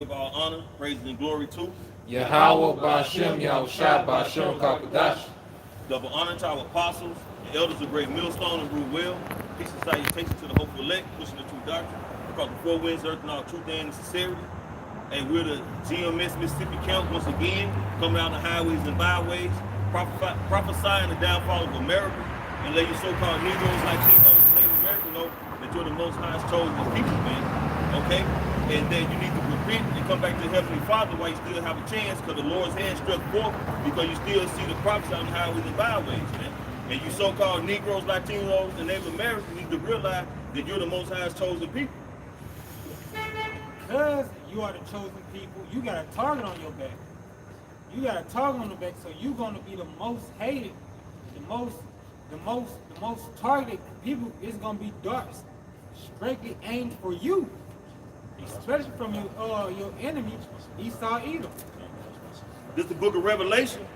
Give all honor, praise, and glory to Yahweh Bashem Yahushua Bashem Kakadash. double honor to our apostles, the elders of Great Millstone and Rule Well. Peace and salutation to the hopeful elect, pushing the true doctrine, across the four winds, earth, and all truth and sincerity. And we're the GMS Mississippi Camp once again, coming out the highways and byways, prophesying the downfall of America, and let your so-called Negroes like Latinos and Native Americans know that you're the most highest chosen people, man. Okay? And that you need to repent and come back to the Heavenly Father while you still have a chance, because the Lord's hand struck forth, because you still see the prophets on the highways and byways, man. And you so-called Negroes, Latinos, and Native Americans need to realize that you're the most highest chosen people. Because you are the chosen people, you got a target on your back. You got a target on the back, so you're gonna be the most hated, the most targeted people. Is gonna be darts strictly aimed for you, especially from your enemy, Esau Edom. This is the book of Revelation,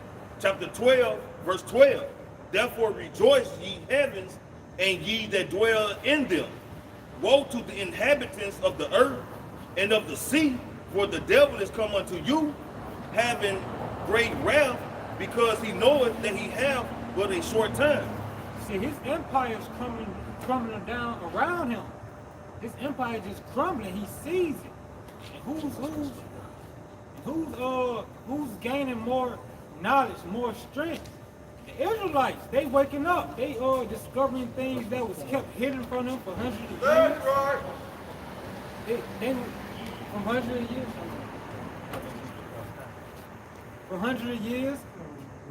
chapter 12, verse 12. Therefore rejoice, ye heavens, and ye that dwell in them. Woe to the inhabitants of the earth and of the sea, for the devil is come unto you, having great wrath, because he knoweth that he have but a short time. See, his empire is crumbling down around him. His empire is just crumbling. He sees it. And who's gaining more knowledge, more strength? The Israelites. They waking up. They discovering things that was kept hidden from them for hundreds of years. They from hundreds of years. For hundreds of years,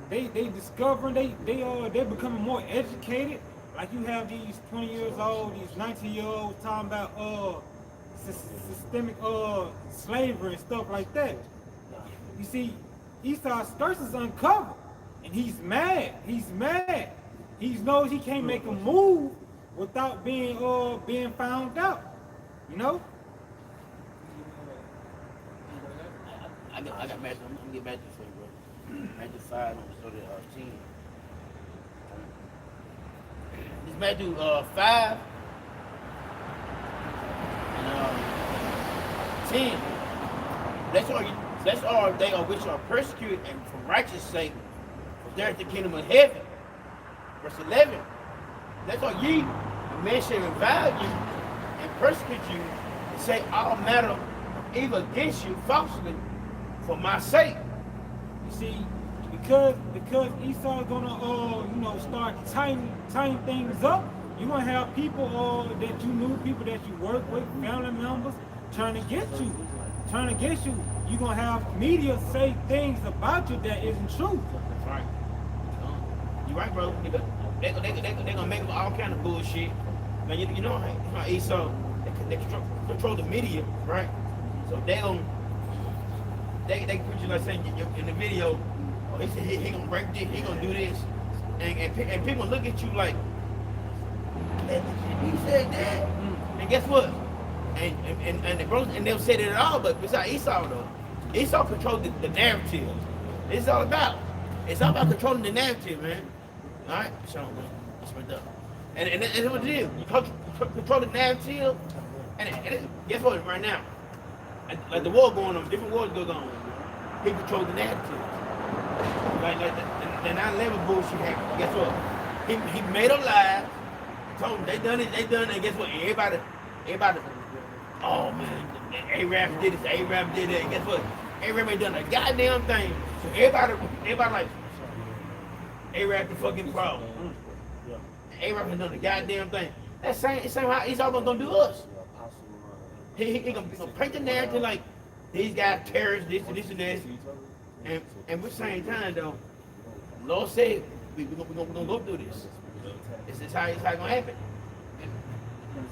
they discovering. They're becoming more educated. Like you have these 20 years old, these 19-year-olds talking about systemic slavery and stuff like that. You see, Esau's skirts is uncovered, and he's mad. He's mad. He knows he can't make a move without being found out. You know. I got Matthew. I'm gonna get Matthew for you, bro. Matthew 5, I'm gonna start at 10. This Matthew 5 and 10. That's all they are which are persecuted and for righteous sake, for there is the kingdom of heaven. Verse 11. That's all ye, the men shall revile you and persecute you and say all manner of evil against you falsely for my sake. You see, because Esau gonna start tying things up. You gonna have people that you knew, people that you work with, family members trying to get you. You gonna have media say things about you that isn't true. That's right. You right, bro. They gonna make up all kind of bullshit. Man, you know how Esau they control the media, right? So they put you like saying in the video, oh, he said he gonna break this, he gonna do this, and people look at you like, he said that, and guess what? And the brothers and they'll say that at all, but besides Esau though, Esau controls the narrative. It's all about. It's all about controlling the narrative, man. All right, show me, that's right there. And that's what it is. You control the narrative, and guess what? Right now, like the war going on, different wars go on. He controls the narrative. Like the 9/11 bullshit happened. Guess what? He made up lies. Told them they done it. And guess what? Everybody. Oh man, A-Rap did this. A-Rap did that. And guess what? A-Rap ain't done a goddamn thing. So everybody like A-Rap the fucking problem. A-Rap ain't done a goddamn thing. That's same how he's all gonna do us. He gonna paint the narrative like these guys terrorists, this and that. And at the same time though, Lord said we're gonna go through this. This is how it's gonna happen.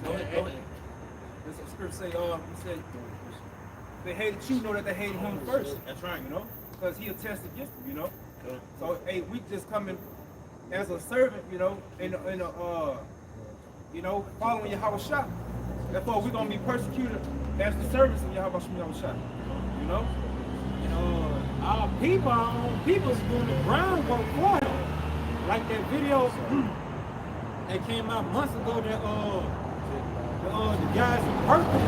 Go ahead. That's what scripture say. He said, they hated you, know that they hated him first. That's right. You know, because he attested against them. You know. So hey, we just coming as a servant. You know, following Yahushua. Therefore, we're gonna be persecuted as the servants of Yahushua. You know. And our own people's doing the groundwork for him. Like that video that came out months ago that the guys in purple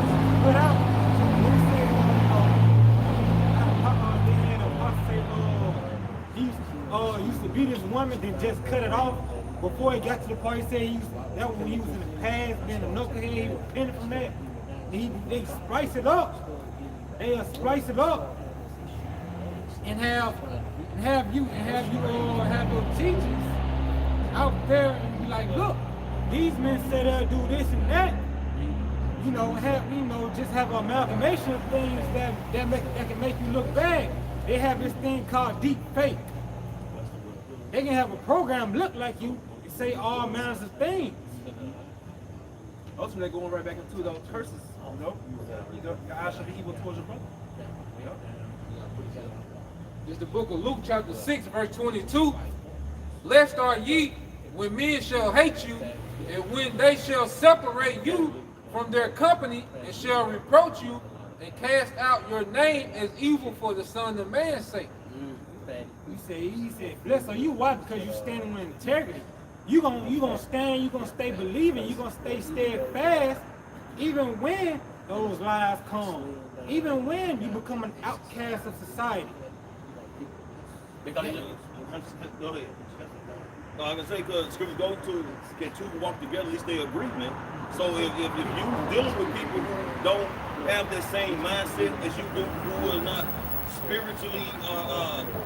put out. When he said beat his woman, then just cut it off before he got to the part he said that was when he was in the past, then a knucklehead, he repented from that. They splice it up. They splice it up and have your teachers out there and be like, look, these men say they'll do this and that. Just have an amalgamation of things that can make you look bad. They have this thing called deep fake. They can have a program look like you and say all manners of things. Ultimately, going right back into those curses. Your eyes shall be evil towards your brother. It's the book of Luke chapter 6 verse 22. Blessed are ye when men shall hate you, and when they shall separate you from their company, and shall reproach you, and cast out your name as evil for the Son of Man's sake. He said, blessed are you. Why? Because you standing with integrity. You gonna stand, you gonna stay believing, you gonna stay steadfast, even when those lies come. Even when you become an outcast of society. Because go ahead. Like I say, because scriptures go to, can two walk together, at least they agree, man. So if you dealing with people who don't have that same mindset as you do, who are not spiritually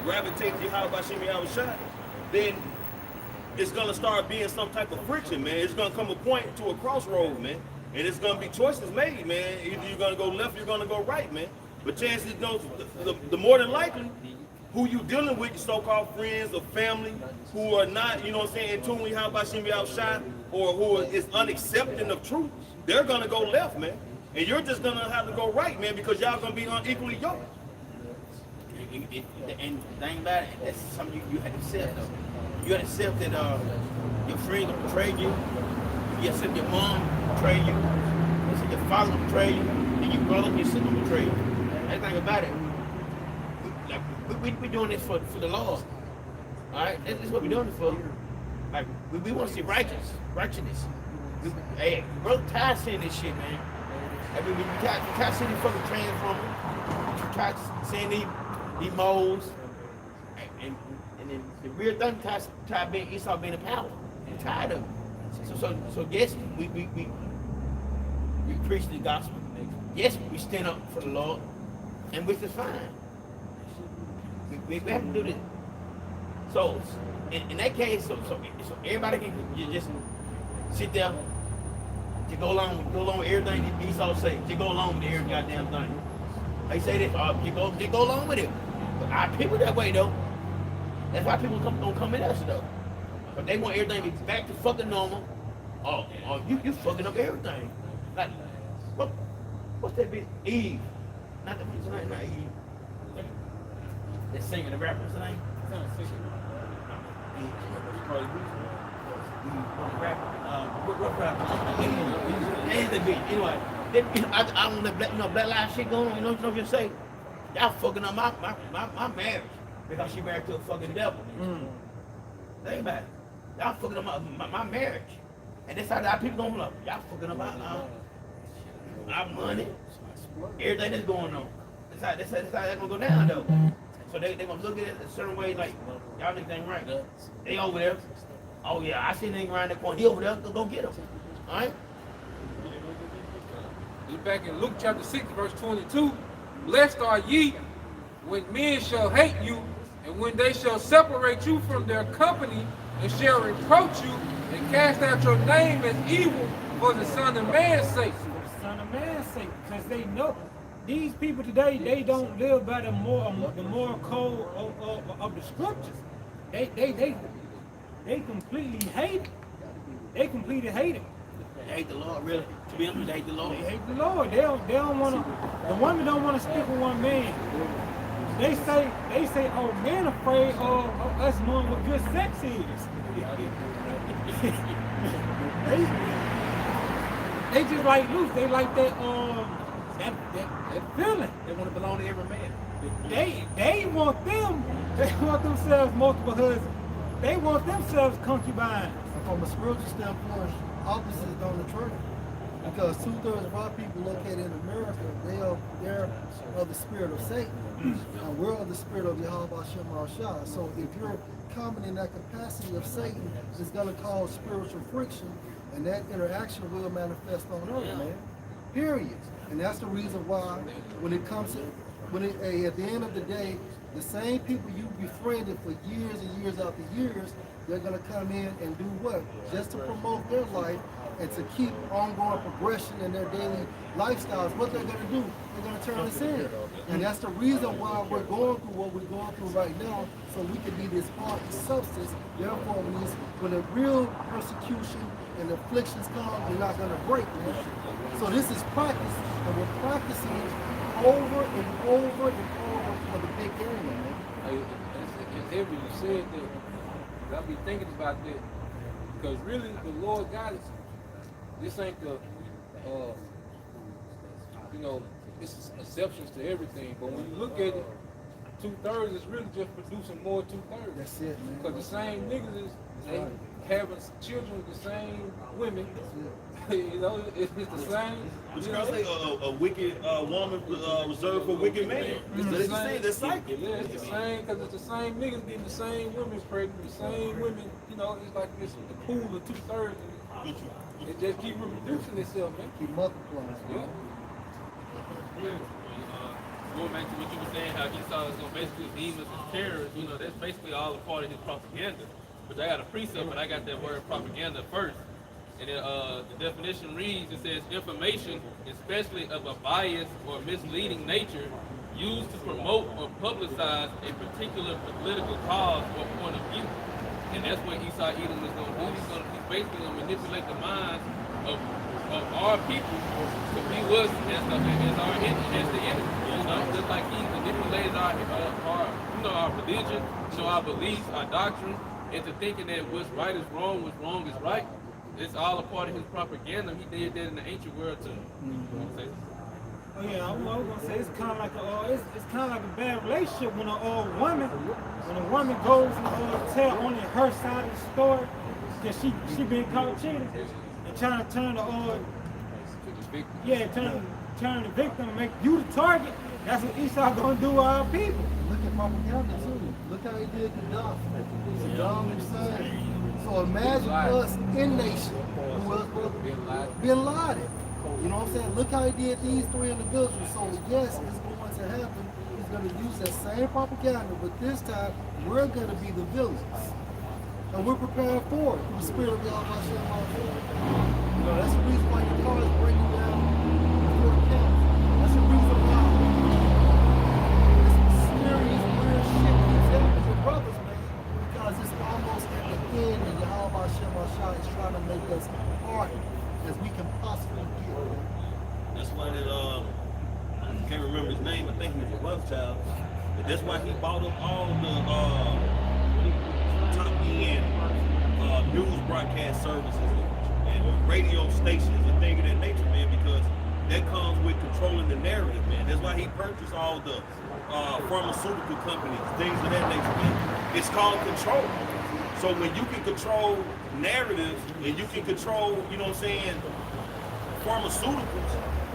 gravitate to how Bashim Yahushua, then it's gonna start being some type of friction, man. It's gonna come a point to a crossroad, man. And it's gonna be choices made, man. Either you're gonna go left, or you're gonna go right, man. But chances, the more than likely, who you dealing with, your so-called friends or family, who are not, in tune with how Bashim Yahushua, or who is unaccepting of truth, they're gonna go left, man. And you're just gonna have to go right, man, because y'all gonna be unequally yoked. And the thing about it, that's something you had to accept, though. You had to accept that your friend will betray you. You accept your mom will betray you. You accept your father will betray you. And your brother and your sister will betray you. That's the thing about it. We're doing this for the Lord. Alright? That's what we're doing it for. Like, we want to see righteousness. Hey, brother, tired of seeing this shit, man. I mean, we tired of seeing these fucking transformers. We tired of seeing these moles. And then the real thing, tired being Esau being in power. We're tired of it. So yes, we preach the gospel. Yes, we stand up for the Lord, and which is fine. We have to do this. So in that case, so everybody can just sit there, to go along with everything Esau say. To go along with every goddamn thing. They say this, you go along with it. But our people that way though. That's why people don't come at us though. But they want everything to be back to fucking normal. Oh, you fucking up everything. Like, what's that bitch? Eve. Not the bitch name, not Eve. That singer, the rapper's name? What rapper? That's the bitch. Anyway, I don't let black lives shit going on. You know what you say? Y'all fucking up my marriage because she married to a fucking devil. Think about it. Y'all fucking up my marriage. And that's how our people gonna look. Y'all fucking up our money. Everything that's going on. That's how that's gonna go down though. So they gonna look at it a certain way like, y'all niggas ain't right. They over there. Oh yeah, I see niggas around that corner. He over there, go get him. Alright? It's back in Luke chapter 6 verse 22. Blessed are ye when men shall hate you, and when they shall separate you from their company, and shall reproach you, and cast out your name as evil for the Son of Man's sake. For the Son of Man's sake, because they know these people today, they don't live by the moral code of the scriptures. They completely hate it. They completely hate it. They hate the Lord, really. To be honest, they hate the Lord. They hate the Lord. They don't want to. The women don't want to stick with one man. They say, oh, men afraid of us knowing what good sex is. they just like loose. They like that feeling. They want to belong to every man. They want themselves multiple husbands. They want themselves concubines. From a spiritual standpoint, opposites don't attract. Because 2/3 of our people located in America, they're of the spirit of Satan. And we're of the spirit of Yahweh Shem Shah. So if you're coming in that capacity of Satan, it's going to cause spiritual friction, and that interaction will manifest on earth, man. Period. And that's the reason why when it comes to, at the end of the day, the same people you befriended for years and years after years, they're going to come in and do what? Just to promote their life and to keep ongoing progression in their daily lifestyles. What they're going to do, they're going to turn us in. And that's the reason why we're going through what we're going through right now, so we can be this hard substance. Therefore, when the real persecution and afflictions come, we're not going to break, man. So this is practice, and we're practicing over and over and over for the big game, man. It's heavy you said that. I'll be thinking about that. Because really, the Lord God is, this ain't the, it's exceptions to everything. But when you look at it, 2/3 is really just producing more 2/3. That's it, man. Because the same niggas is having children with the same women. It's the same. But you gotta say a wicked woman reserved for wicked man. It's the same. The cycle. Yeah, it's the same because it's the same niggas getting the same women pregnant, the same women. It's like it's the pool of 2/3. It just keep reproducing itself, man. Keep multiplying. Yeah. Going back to what you were saying, how Esau is going to basically deem us as terrorists, that's basically all a part of his propaganda. But I got a precept, but I got that word propaganda first. And the definition reads, it says, information, especially of a biased or misleading nature, used to promote or publicize a particular political cause or point of view. And that's what Esau Edom is going to do. He's basically going to manipulate the minds of our people to view us as the enemy. Just like he manipulated our religion, our beliefs, our doctrine, into thinking that what's right is wrong, what's wrong is right. It's all a part of his propaganda. He did that in the ancient world too. Oh yeah, I was gonna say it's kind of like a bad relationship when a woman goes and tell only her side of the story because she been caught cheating and trying to turn turn the victim and make you the target. That's what Esau gonna do to our people. Look at propaganda too. Look how he did Gaddafi. Saddam Hussein. So imagine us in nation who was Bin Laden. You know what I'm saying? Look how he did these three individuals. So yes, it's going to happen. He's going to use that same propaganda, but this time we're going to be the villains. And we're prepared for it through the spirit of Yahweh Shem Shah. That's the reason why your car is breaking down before the camera. That's the reason why this serious weird shit keeps happening with brothers, man. Because it's almost at the end and Yahweh Shem Shah is trying to make us harder as we can possibly get. That's why that I can't remember his name. I think he was a Rothschild. But that's why he bought up all the top end news broadcast services and radio stations and things of that nature, man. Because that comes with controlling the narrative, man. That's why he purchased all the pharmaceutical companies, things of that nature, man. It's called control. So when you can control narratives and you can control, pharmaceuticals,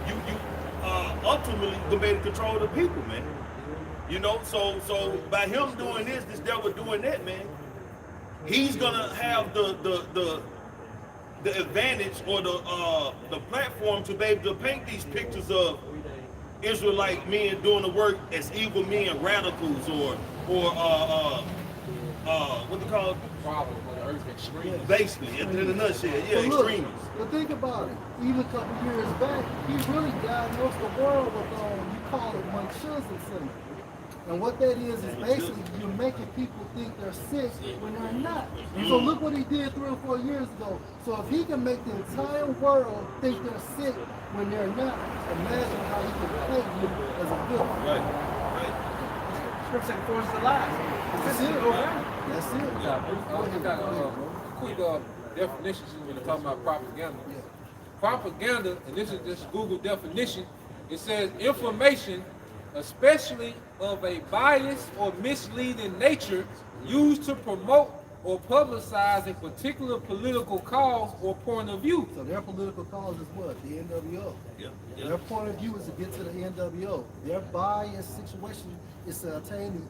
you ultimately can be able to control the people, man. So by him doing this devil doing that, man, he's gonna have the advantage or the platform to be able to paint these pictures of Israelite men doing the work as evil men, radicals, or what they call it? Problem with the earth extremists. Basically, in a nutshell, But look, extremists. but think about it. Even a couple years back, he really diagnosed the world with, you call it Munchausen syndrome. And what that is basically you're making people think they're sick when they're not. So look what he did 3 or 4 years ago. So if he can make the entire world think they're sick when they're not, imagine how he can play you as a villain. Right. Scripture forces the lies. That's it. That's it. I got a quick definition when you're talking about propaganda. Propaganda, and this is just Google definition, it says information, especially of a biased or misleading nature, used to promote or publicize a particular political cause or point of view. So their political cause is what? The NWO. Yeah. Their point of view is to get to the NWO. Their bias situation is to attain the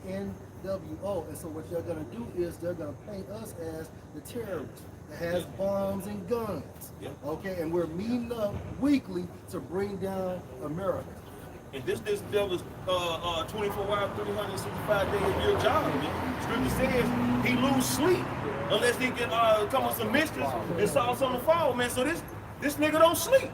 NWO. And so what they're going to do is they're going to paint us as the terrorists that has bombs and guns. Yeah. Okay, and we're meeting up weekly to bring down America. And this devil's 24 hours, 365 days a year job, man. Scripture says he lose sleep unless he can come with some mysteries and solve something to fall, man. So this nigga don't sleep.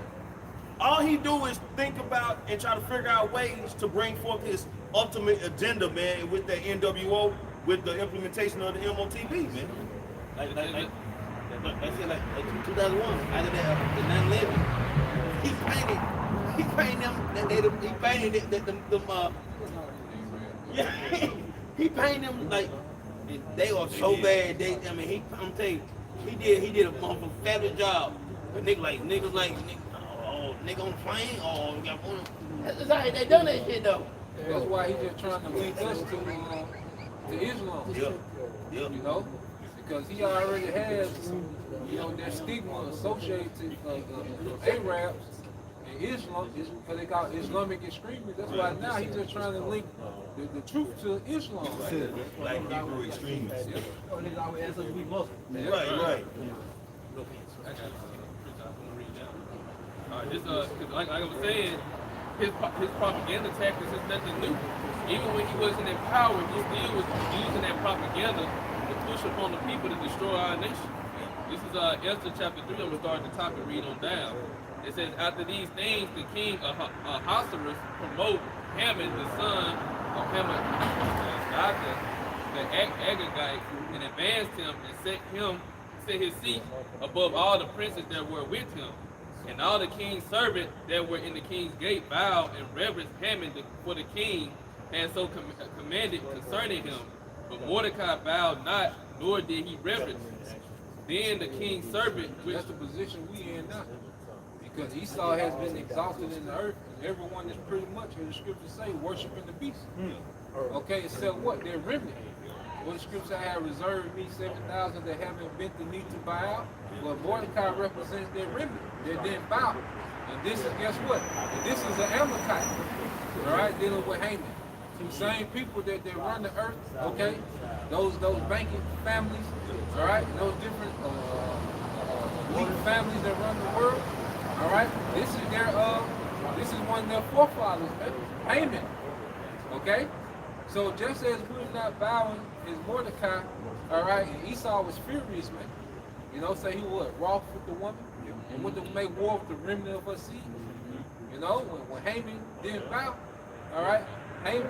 All he do is think about and try to figure out ways to bring forth his ultimate agenda, man, with the NWO, with the implementation of the MOTB, man. Like 2001, after that, the 9/11, he painted them, yeah, he painted them like they are so bad. I'm telling you, he did a fabulous job. But niggas like nigga on the plane, that's how they done that shit though. That's why he's just trying to link us to Islam. Yep. Yep. You know, because he already has, you know, that stigma associated to Arabs and Islam, because they got Islamic extremists. That's why now he's just trying to link the truth to Islam. Like Hebrew extremists. Yeah. Niggas always ask us to be Muslim. Right. I got I'm gonna read down. All right, this cause like I was saying, his propaganda tactics is nothing new. Even when he wasn't in power, he still was using that propaganda to push upon the people to destroy our nation. This is Esther chapter 3. I'm gonna start at the top and read on down. It says, after these things, the king Ahasuerus promote Haman, the son of Hammedatha, the Agagite, and advanced him and set his seat above all the princes that were with him. And all the king's servants that were in the king's gate bowed and reverenced Haman for the king, and so commanded concerning him. But Mordecai bowed not, nor did he reverence. Then the king's servant, which That's the position we in now. Because Esau has been exalted in the earth, and everyone is pretty much, as the scriptures say, worshiping the beast. Okay, except what? They're remnant. What the scripture I have reserved me 7,000 that haven't bent the knee to Baal. But Mordecai represents their remnant. They didn't bow. And this is, guess what? And this is an Amalekite. All right, dealing with Haman. Some same people that run the earth, okay? Those banking families, all right? Those different elite families that run the world, all right? This is one of their forefathers, Haman, okay? So just as we're not bowing as Mordecai, all right, and Esau was furious, man. You know, say he was wroth with the woman and went to make war with the remnant of her seed. You know, when Haman didn't bow, all right, when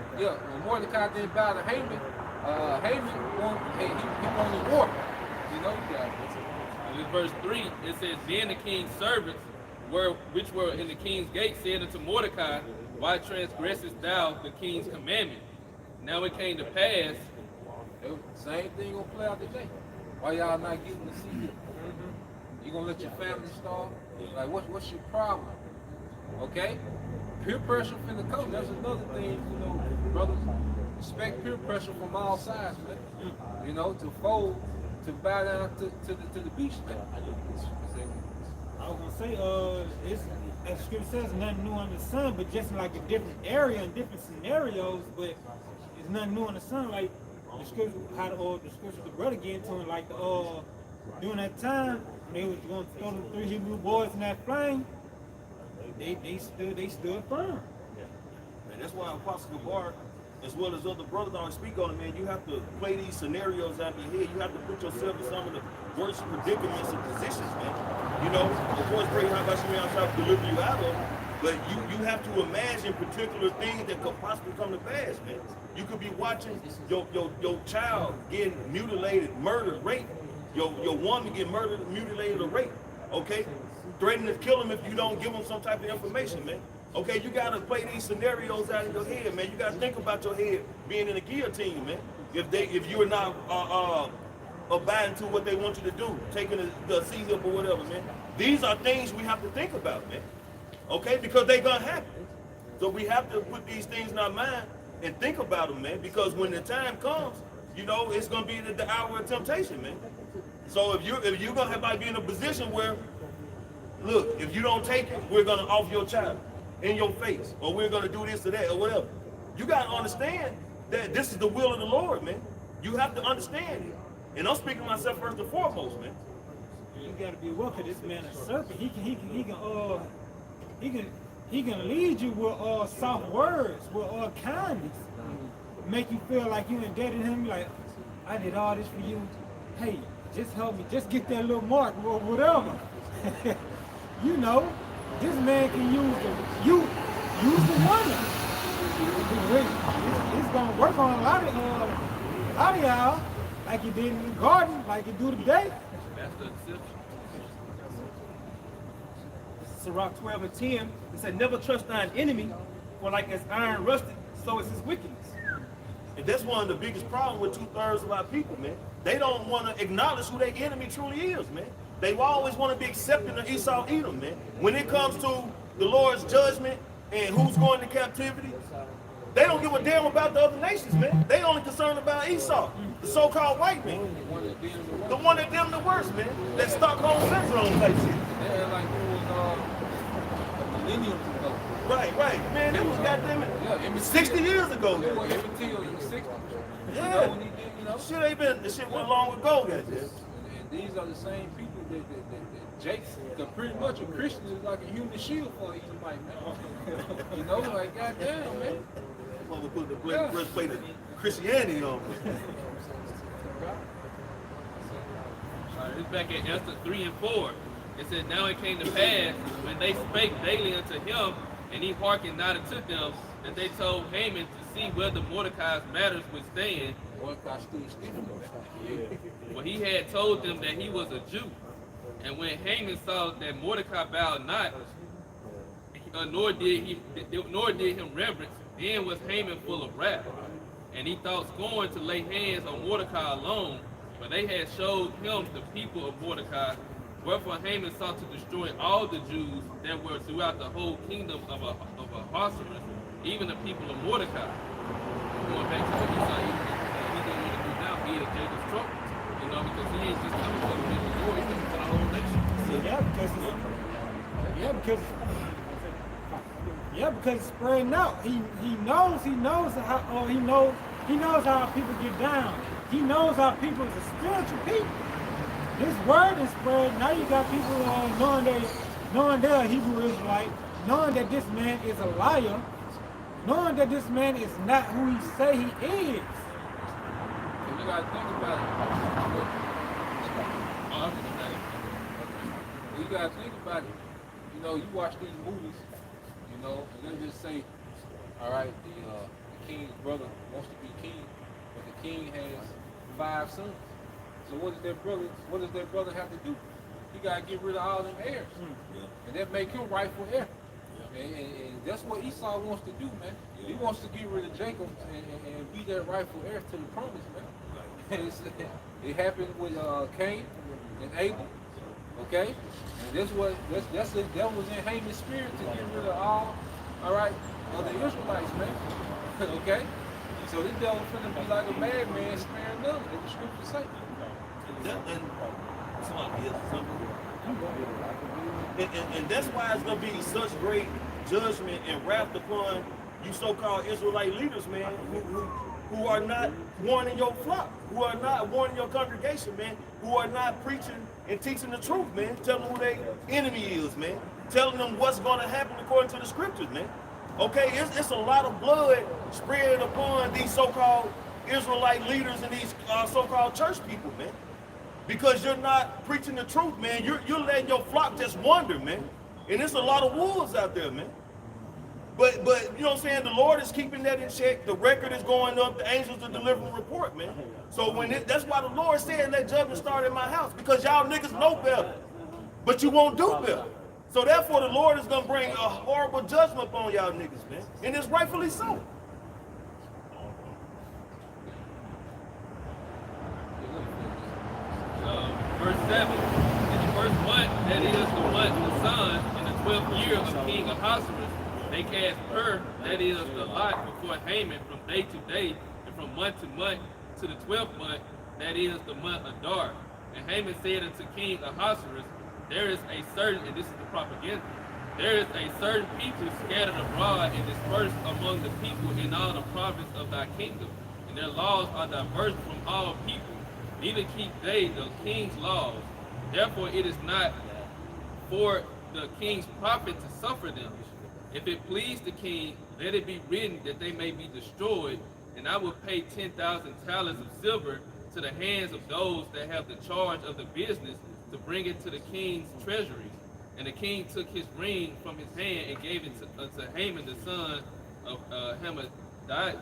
Mordecai didn't bow to Haman, Haman wanted war. You know, in verse 3, it says, then the king's servants, which were in the king's gate, said unto Mordecai, why transgressest thou the king's commandment? Now it came to pass, same thing gonna play out today. Why y'all not getting to see it? You gonna let your family starve? Like, what's your problem? Okay? Peer pressure finna come. That's another thing, you know, brothers. Expect peer pressure from all sides, man. You know, to fold, to bow down to the beast, man. I was gonna say, it's as the scripture says, nothing new under the sun, but just in like a different area and different scenarios, but it's nothing new under the sun. Like the scripture, the scripture the brother get into it, like during that time when they was going to throw the 3 Hebrew boys in that flame, they stood firm. And that's why Apostle Gabar, as well as other brothers always speak on it, man, you have to play these scenarios out in your head. You have to put yourself in some of the worst predicaments and positions, man. You know, of course, pray how about you try to deliver you out of, but you have to imagine particular things that could possibly come to pass, man. You could be watching your child getting mutilated, murdered, raped. Your woman get murdered, mutilated, or raped. Okay? Threatening to kill him if you don't give him some type of information, man. Okay, you gotta play these scenarios out in your head, man. You gotta think about your head being in a guillotine, man. If you're not abiding to what they want you to do, taking the seat up or whatever, man. These are things we have to think about, man. Okay, because they're gonna happen. So we have to put these things in our mind and think about them, man. Because when the time comes, you know, it's gonna be the hour of temptation, man. So if you're gonna have like be in a position where, look, if you don't take it, we're gonna off your child in your face, or we're gonna do this or that or whatever. You gotta understand that this is the will of the Lord, man. You have to understand it. And I'm speaking to myself first and foremost, man. You gotta be aware of this man a serpent. He can lead you with soft words, with kindness. Make you feel like you indebted him, like, I did all this for you. Hey, just help me, just get that little mark or whatever. You know, this man can use the woman. It's gonna work on a lot of y'all, like you did in the garden, like you do today. That's the exception. Sirach 12 and 10, it said, never trust thine enemy, for like as iron rusted, so is his wickedness. And that's one of the biggest problems with 2/3 of our people, man. They don't want to acknowledge who their enemy truly is, man. They always want to be accepting of Esau, Edom, man. When it comes to the Lord's judgment and who's going to captivity, they don't give a damn about the other nations, man. They only concerned about Esau, the so-called white man. The one that them the worst, man. That Stockholm syndrome type shit. They act like it was millenniums ago. Right. Man, it was goddamn it 60 years ago. It was Emmett Till in the 60s. Yeah. When he did, Shit ain't been, the shit went long ago, goddamn. And these are the same people that Jake, because pretty much a Christian is like a human shield for each Edomite, man. You know, like, goddamn, man. Mother put the breastplate of Christianity on. It's back at Esther 3 and 4. It says, now it came to pass, when they spake daily unto him, and he hearkened not unto them, that they told Haman to see whether Mordecai's matters would stand. Mordecai stood still. For he had told them that he was a Jew. And when Haman saw that Mordecai bowed not, nor did him reverence, then was Haman full of wrath. And he thought scorn to lay hands on Mordecai alone, for they had showed him the people of Mordecai. Wherefore Haman sought to destroy all the Jews that were throughout the whole kingdom of Ahasuerus, even the people of Mordecai. Going back to what he saw, he didn't want to do now, he had Jacob's trouble. You know, because he ain't just coming for the Lord, he's coming for the whole nation. Because it's spreading out. He knows how people get down. He knows how people is a spiritual people. This word is spread. Now you got people knowing they're a Hebrew Israelite, knowing that this man is a liar, knowing that this man is not who he say he is. And you gotta think about it. You gotta think about it. You know, you watch these movies, you know, and they just say, all right, the king's brother wants to be king, but the king has 5 sons. So what does that brother have to do? He gotta get rid of all them heirs. And that make him rightful heir. And that's what Esau wants to do, man. He wants to get rid of Jacob and be that rightful heir to the promise, man. It happened with Cain and Abel, okay? And that was in Haman's spirit to get rid of all right, other Israelites, man. Okay? So this devil finna be like a madman sparing none, as the scripture say. And that's why it's gonna be such great judgment and wrath upon you so-called Israelite leaders, man, who are not warning your flock, who are not warning your congregation, man, who are not preaching and teaching the truth, man, telling them who their enemy is, man, telling them what's gonna happen according to the scriptures, man. Okay, it's a lot of blood spread upon these so-called Israelite leaders and these so-called church people, man. Because you're not preaching the truth, man. You're letting your flock just wander, man. And there's a lot of wolves out there, man. But you know what I'm saying? The Lord is keeping that in check. The record is going up. The angels are delivering a report, man. So that's why the Lord said, let judgment start in my house. Because y'all niggas know better. But you won't do better. So therefore the Lord is going to bring a horrible judgment upon y'all niggas, man. And it's rightfully so. Verse 7, in the first month, that is the son, in the 12th year of King Ahasuerus, they cast that is the lot before Haman from day to day, and from month to month, to the 12th month, that is the month of Adar. And Haman said unto King Ahasuerus, there is a certain, and this is the propaganda, there is a certain people scattered abroad and dispersed among the people in all the province of thy kingdom, and their laws are diverse from all people, neither keep they the king's laws. Therefore it is not for the king's profit to suffer them. If it please the king, let it be written that they may be destroyed, and I will pay 10,000 talents of silver to the hands of those that have the charge of the business to bring it to the king's treasuries. And the king took his ring from his hand and gave it unto Haman the son of Hammedatha,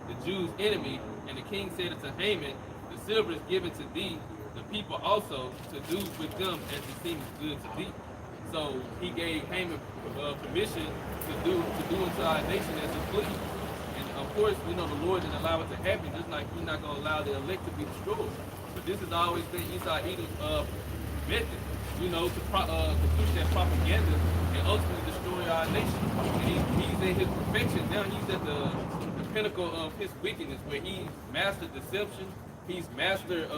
the Jews' enemy. And the king said unto Haman, the silver is given to thee, the people also, to do with them as it seems good to thee. So he gave Haman permission to do unto our nation as it pleased. And of course, we know the Lord didn't allow it to happen, just like He's not going to allow the elect to be destroyed. But this has always been Esau Edom's method, to push that propaganda and ultimately destroy our nation. And he's in his perfection. Now he's at the pinnacle of his wickedness, where he's mastered deception, he's mastered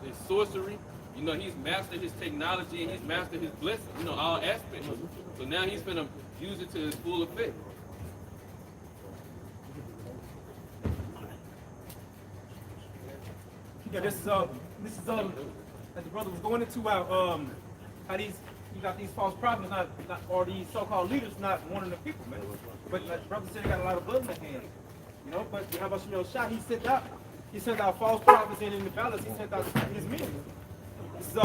his sorcery, he's mastered his technology, and he's mastered his blessing, all aspects. So now he's gonna use it to his full effect. Yeah, this is as the brother was going into how you got these false prophets or these so-called leaders not wanting the people, man. But like the brother said, they got a lot of blood in their hands. But how about Shah? He sent out false prophets in the balance. He sent out his men. This is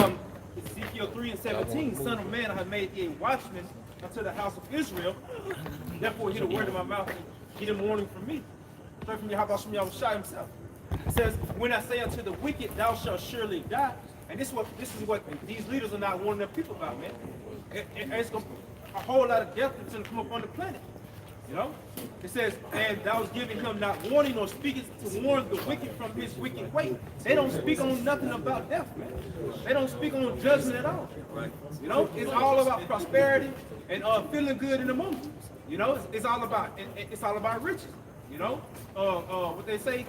Ezekiel 3:17. Son of man, I have made thee a watchman unto the house of Israel. Therefore, hear the word of my mouth and get him warning from me. Straight from Yahweh Shah himself. It says, when I say unto the wicked, thou shalt surely die. And this is what these leaders are not warning their people about, man. It's gonna, a whole lot of death is going to come up on the planet. It says, and thou was giving him not warning or speaking to warn the wicked from his wicked way. They don't speak on nothing about death, man. They don't speak on judgment at all. Right. It's all about prosperity and feeling good in the moment. It's all about riches. What they say,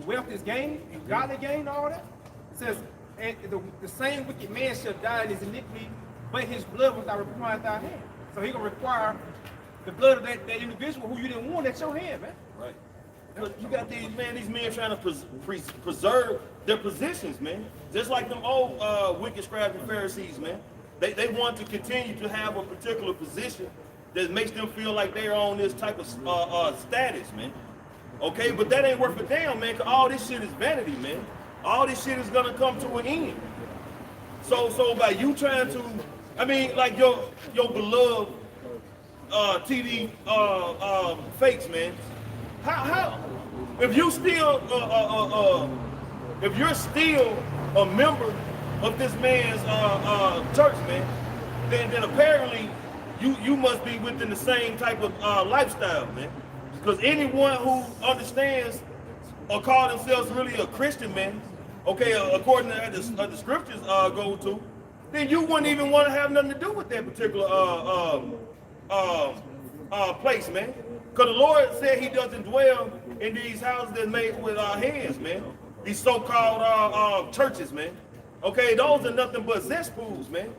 wealth is gain, godly gain, all that. It says, and the same wicked man shall die in his iniquity, but his blood was not required at thy hand. So he gonna require the blood of that individual who you didn't want at your hand, man. Right. You got these men trying to preserve their positions, man. Just like them old wicked scribes and Pharisees, man. They want to continue to have a particular position that makes them feel like they're on this type of status, man. Okay, but that ain't worth a damn, man, because all this shit is vanity, man. All this shit is gonna come to an end. So by you trying to, like your beloved TV fakes, man. How if you're still a member of this man's church, man, then apparently you must be within the same type of lifestyle, man. Because anyone who understands or call themselves really a Christian, man, okay, according to the scriptures go to, then you wouldn't even want to have nothing to do with that particular place, man. Because the Lord said He doesn't dwell in these houses that's made with our hands, man. These so-called churches, man. Okay, those are nothing but cesspools, man.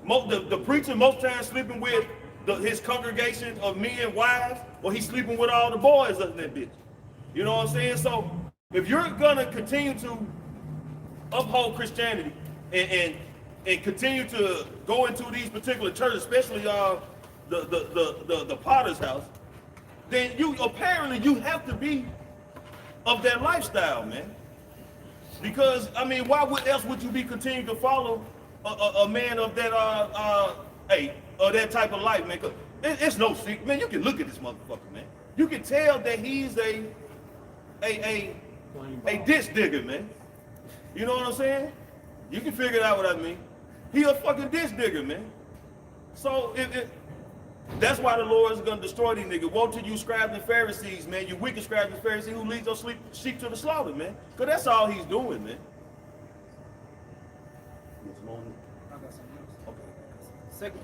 The preacher most times sleeping with his congregation of men, wives, or he's sleeping with all the boys up in that bitch. You know what I'm saying? So if you're gonna continue to uphold Christianity and continue to go into these particular churches, especially the Potter's house, then you have to be of that lifestyle, man. Because why else would you be continuing to follow a man of that that type of life, man? It's no secret, man. You can look at this motherfucker, man. You can tell that he's a ditch digger, man. You know what I'm saying? You can figure out what I mean. He a fucking ditch digger, man. So that's why the Lord is gonna destroy these niggas. Woe to you, scribes and Pharisees, man. You wicked scribes and Pharisees who lead your sheep to the slaughter, man. Cause that's all he's doing, man. I got something else. Okay.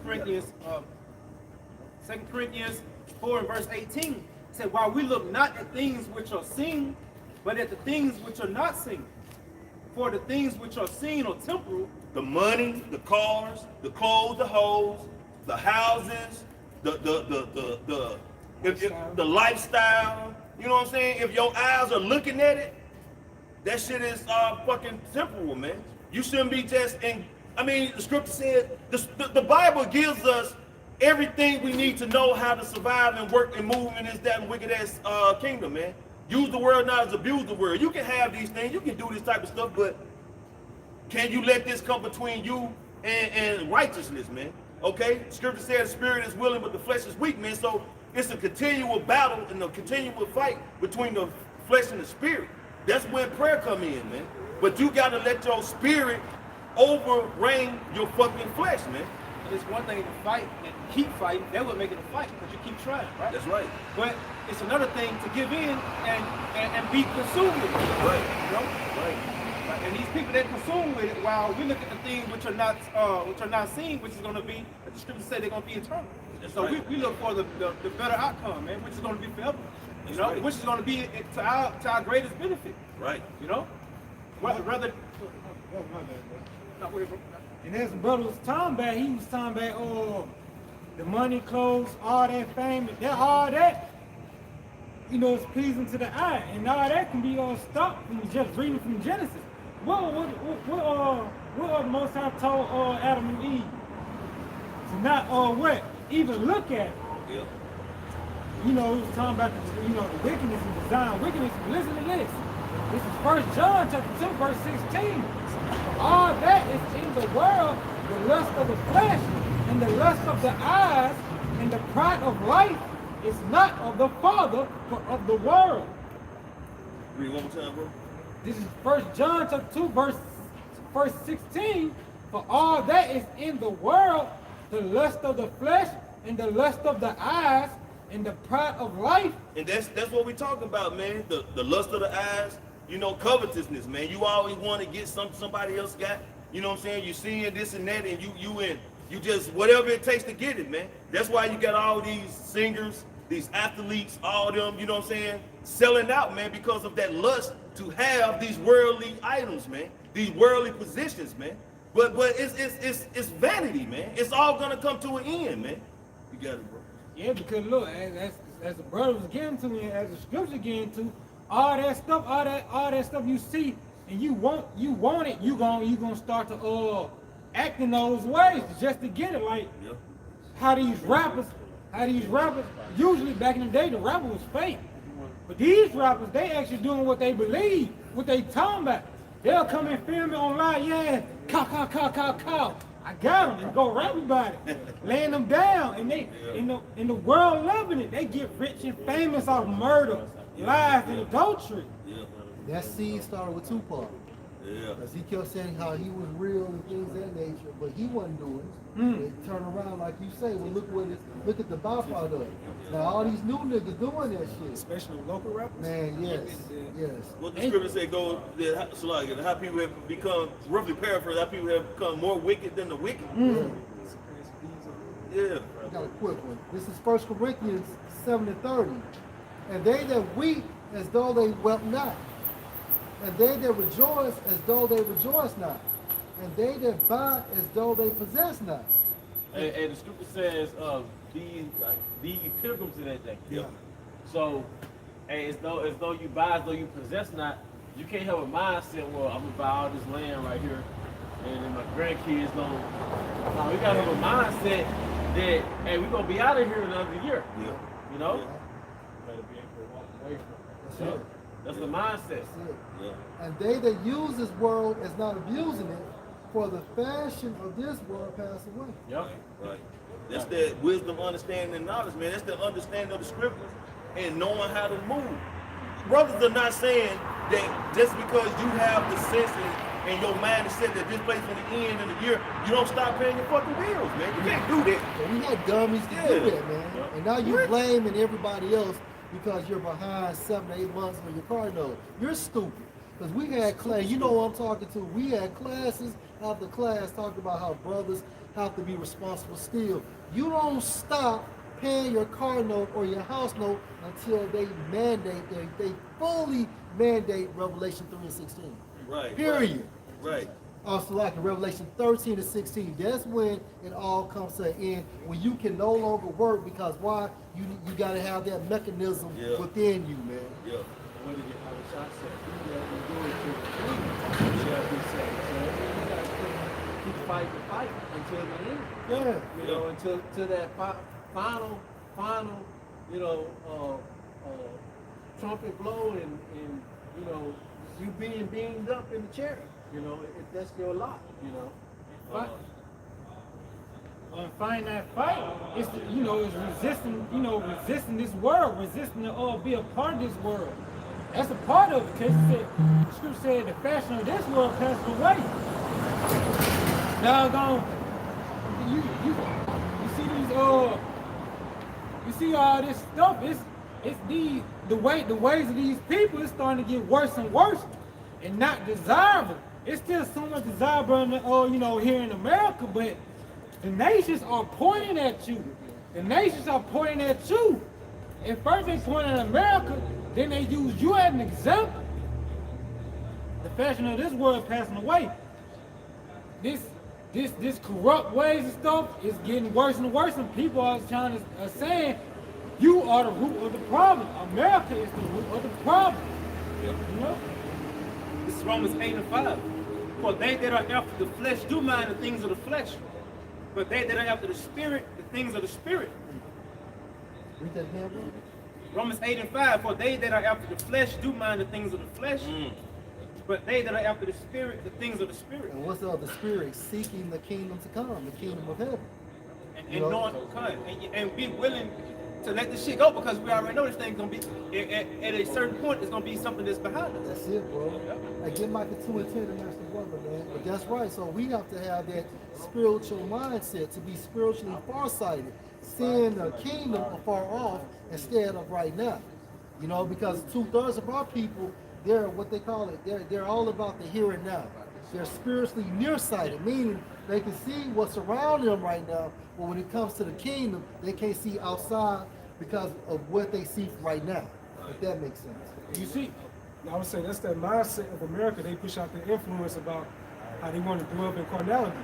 2 Corinthians 4 and verse 18, it said, while we look not at things which are seen, but at the things which are not seen. For the things which are seen are temporal, The money, the cars, the clothes, the hoes, the houses, the lifestyle. You know what I'm saying? If your eyes are looking at it, that shit is fucking temporal, man. You shouldn't be just in. I mean, the scripture said the Bible gives us everything we need to know how to survive and work and move in this that wicked ass kingdom, man. Use the word not as abuse the word. You can have these things, you can do this type of stuff, but can you let this come between you and righteousness, man? Okay? Scripture says the spirit is willing, but the flesh is weak, man. So it's a continual battle and a continual fight between the flesh and the spirit. That's when prayer come in, man. But you gotta let your spirit overreign your fucking flesh, man. it's one thing to fight and keep fighting. That would make it a fight, because you keep trying, right? That's right. But it's another thing to give in and be consumed with it. Right. You know? Right. And these people that consume with it, while we look at the things which are not seen, which is going to be, as the scriptures say, they're going to be eternal. That's So right. we look for the better outcome, man, which is going to be forever. That's You know, right. which is going to be to our greatest benefit. Right. You know, rather. Not worry, bro. And as the brother was talking about, he was talking about, the money, clothes, all that fame, all that, is pleasing to the eye. And all that can be stopped from just reading from Genesis. What the Most High told Adam and Eve? To not, even look at it. Yeah. He was talking about the wickedness and design wickedness. Listen to this. This is 1 John chapter 2, verse 16. All that is in the world, the lust of the flesh and the lust of the eyes and the pride of life is not of the Father, but of the world. Read one more time, bro. This is 1 John chapter 2, verse 16. For all that is in the world, the lust of the flesh and the lust of the eyes and the pride of life. And that's what we talking about, man. The lust of the eyes, covetousness, man. You always want to get somebody else got. You know what I'm saying? You seeing this and that, and you just whatever it takes to get it, man. That's why you got all these singers, these athletes, all them, you know what I'm saying, selling out, man, because of that lust to have these worldly items, man. These worldly positions, man. But it's vanity, man. It's all gonna come to an end, man. You got it, bro. Yeah, because look, as the brother was getting to me, as the scripture getting to, all that stuff you see and you want it, you gonna start to act in those ways just to get it. Like Yep. how these rappers, usually back in the day the rapper was fake. But these rappers, they actually doing what they believe, what they talking about. They'll come and film it online, yeah, cow. I got them, and go rap about it, laying them down, and they, in the world loving it. They get rich and famous off murder, lies, and adultery. Yeah. That seed started with Tupac. Yeah. Because he kept saying how he was real and things of that nature, but he wasn't doing it. They turn around like you say, well look at the byproduct. Now all these new niggas doing that shit. Especially local rappers. Man, yes. What the scripture say goes, how people have become, roughly paraphrase, how people have become more wicked than the wicked. Yeah. I got a quick one. This is 1 Corinthians 7:30. And they that weep as though they wept not. And they that rejoice as though they rejoice not. And they that buy as though they possess not. And the scripture says, be pilgrims in that day. Yeah. So, as though you buy as though you possess not, you can't have a mindset, well, I'm gonna buy all this land right here, and then my grandkids don't. No, we gotta have a mindset that, hey, we're gonna be out of here in another year. Yeah. You know? That's it. That's the mindset. That's it. Yeah. And they that use this world is not abusing it, for the fashion of this world pass away. Yep. Right. That's that wisdom, understanding, and knowledge, man. That's the understanding of the scriptures and knowing how to move. Brothers are not saying that just because you have the senses and your mind is set that this place for the end of the year, you don't stop paying your fucking bills, man. You can't do that. But we had dummies to do that, man. And now you're blaming everybody else because you're behind 7 or 8 months on your car note. You're stupid. Because we had class, you know what I'm talking to. We had classes after class talking about how brothers have to be responsible still. You don't stop paying your car note or your house note until they fully mandate Revelation 3 and 16. Right. Period. Right. Also, like in Revelation 13 and 16, that's when it all comes to an end, when you can no longer work because why? You got to have that mechanism within you, man. Yeah. What did Yahweh say? He that endures to the end shall be saved. So you got to keep fighting the fight until the end. Yeah. You know, until that final, you know, trumpet blow and you know, you being beamed up in the chair. You know, if that's your lot, you know. Find that fight. It's it's resisting this world, resisting to be a part of this world. That's a part of it. Cause the scripture said the fashion of this world passes away. Doggone. You see these you see all this stuff. It's the ways of these people is starting to get worse and worse, and not desirable. It's still so much desirable in here in America, but the nations are pointing at you. The nations are pointing at you. And first they point at America, then they use you as an example. The fashion of this world is passing away. This corrupt ways and stuff is getting worse and worse, and people are saying you are the root of the problem. America is the root of the problem. Yep. You know? This is Romans 8 and 5. For they that are after the flesh do mind the things of the flesh, but they that are after the spirit, the things of the spirit. Read that again, bro. Romans 8 and 5. For they that are after the flesh do mind the things of the flesh, but they that are after the spirit, the things of the spirit. And what's the spirit? Seeking the kingdom to come, the kingdom of heaven. And knowing and be willing to let this shit go, because we already know this thing's gonna be at a certain point it's gonna be something that's behind us. That's it, bro. Like get Micah 2 and 10 and that's the brother, man. But that's right. So we have to have that spiritual mindset to be spiritually farsighted, seeing the kingdom afar off instead of right now. You know, because 2/3 of our people, they're what they call it. They're all about the here and now. They're spiritually nearsighted, meaning they can see what's around them right now, but when it comes to the kingdom, they can't see outside because of what they see right now. If that makes sense. You see, I would say that's that mindset of America. They push out the influence about how they want to grow up in carnality.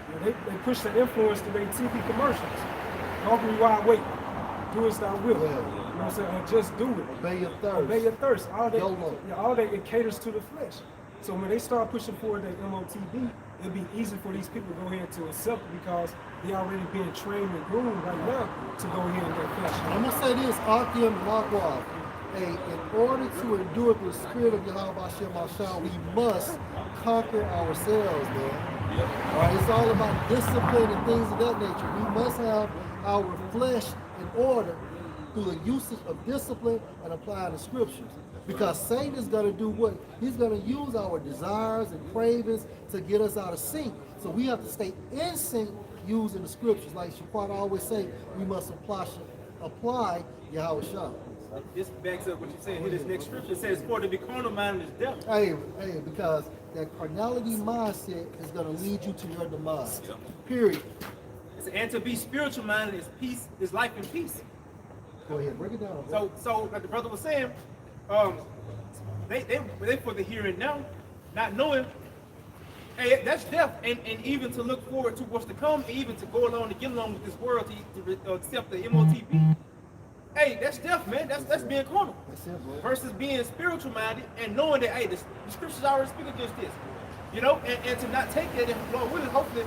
You know, they push the influence to make TV commercials. Conquer you while I wait. Do as thou will. Yeah. You know what I'm saying? And just do it. Obey your thirst. Obey your thirst. All that it caters to the flesh. So when they start pushing forward that MOTB, it'll be easy for these people to go ahead to accept it because they already being trained and groomed right now to go ahead and get flesh. I'm gonna say this, Akim Lakwab. Hey, in order to endure the spirit of Yahweh Hashem Ashah, we must conquer ourselves, man. All right, it's all about discipline and things of that nature. We must have our flesh in order through the usage of discipline and applying the scriptures. Because Satan is going to do what? He's going to use our desires and cravings to get us out of sync. So we have to stay in sync using the scriptures. Like Shaquat always say, we must apply Yahweh Shah. This backs up what you said. Here, this next scripture says, "For to be carnal minded is death." Hey, because that carnality mindset is going to lead you to your demise. Period. And to be spiritual minded is peace, is life and peace. Go ahead, break it down. Bro. So like the brother was saying, they for the here and now, not knowing, hey, that's death, and even to look forward to what's to come, and even to go along to get along with this world to accept the MOTB. Hey, that's death, man. That's being carnal. That's it, bro. Versus being spiritual minded and knowing that, hey, the scriptures already speak against this, you know, and to not take it, and Lord willing, hopefully.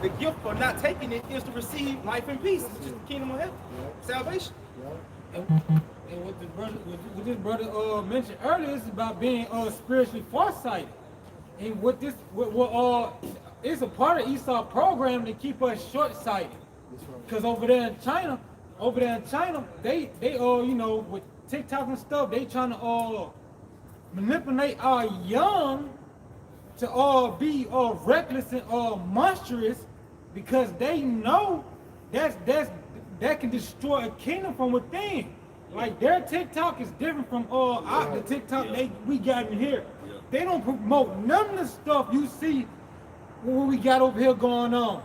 The gift for not taking it is to receive life and peace, which is the kingdom of heaven, salvation. And what this brother mentioned earlier is about being spiritually farsighted. And it's a part of Esau program to keep us short-sighted. Because over there in China, they with TikTok and stuff, they trying to manipulate our young to be reckless and monstrous, because they know that can destroy a kingdom from within. Like their TikTok is different from the TikTok we got in here. They don't promote none of the stuff you see what we got over here going on.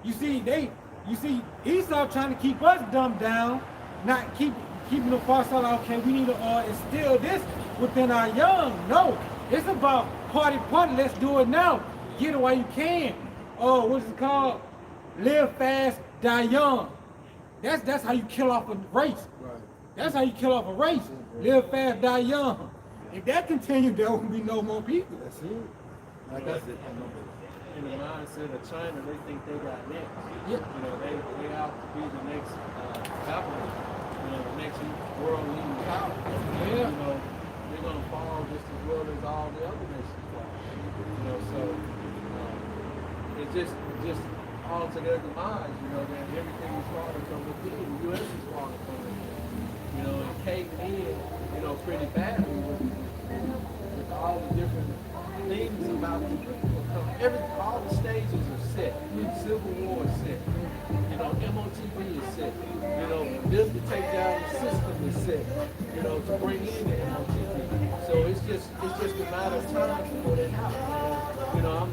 You see, they You see, Esau trying to keep us dumbed down, not keeping the false out. Okay, we need to instill this within our young. No, it's about party. Let's do it now. Get it while you can. Oh, what's it called? Live fast, die young. That's how you kill off a race. Right. That's how you kill off a race. Live fast, die young. If that continues, there won't be no more people. That's it. Like I said, In the mindset of China, they think they got next. Yeah. You know, they out to be the next Babylon, you know, the next world leading power. Yeah. You know, they're gonna fall just as well as all the other nations fall. You know, so it's just all to their demise. You know, that everything is falling from within. The U.S. is falling from within. You know, and caving in, you know, pretty badly with all the different things about the all the stages are set. Civil War is set. You know, MOTV is set. You know, this to take down the system is set. You know, to bring in the MOTV. So it's just a matter of time before that happens. You know, I'm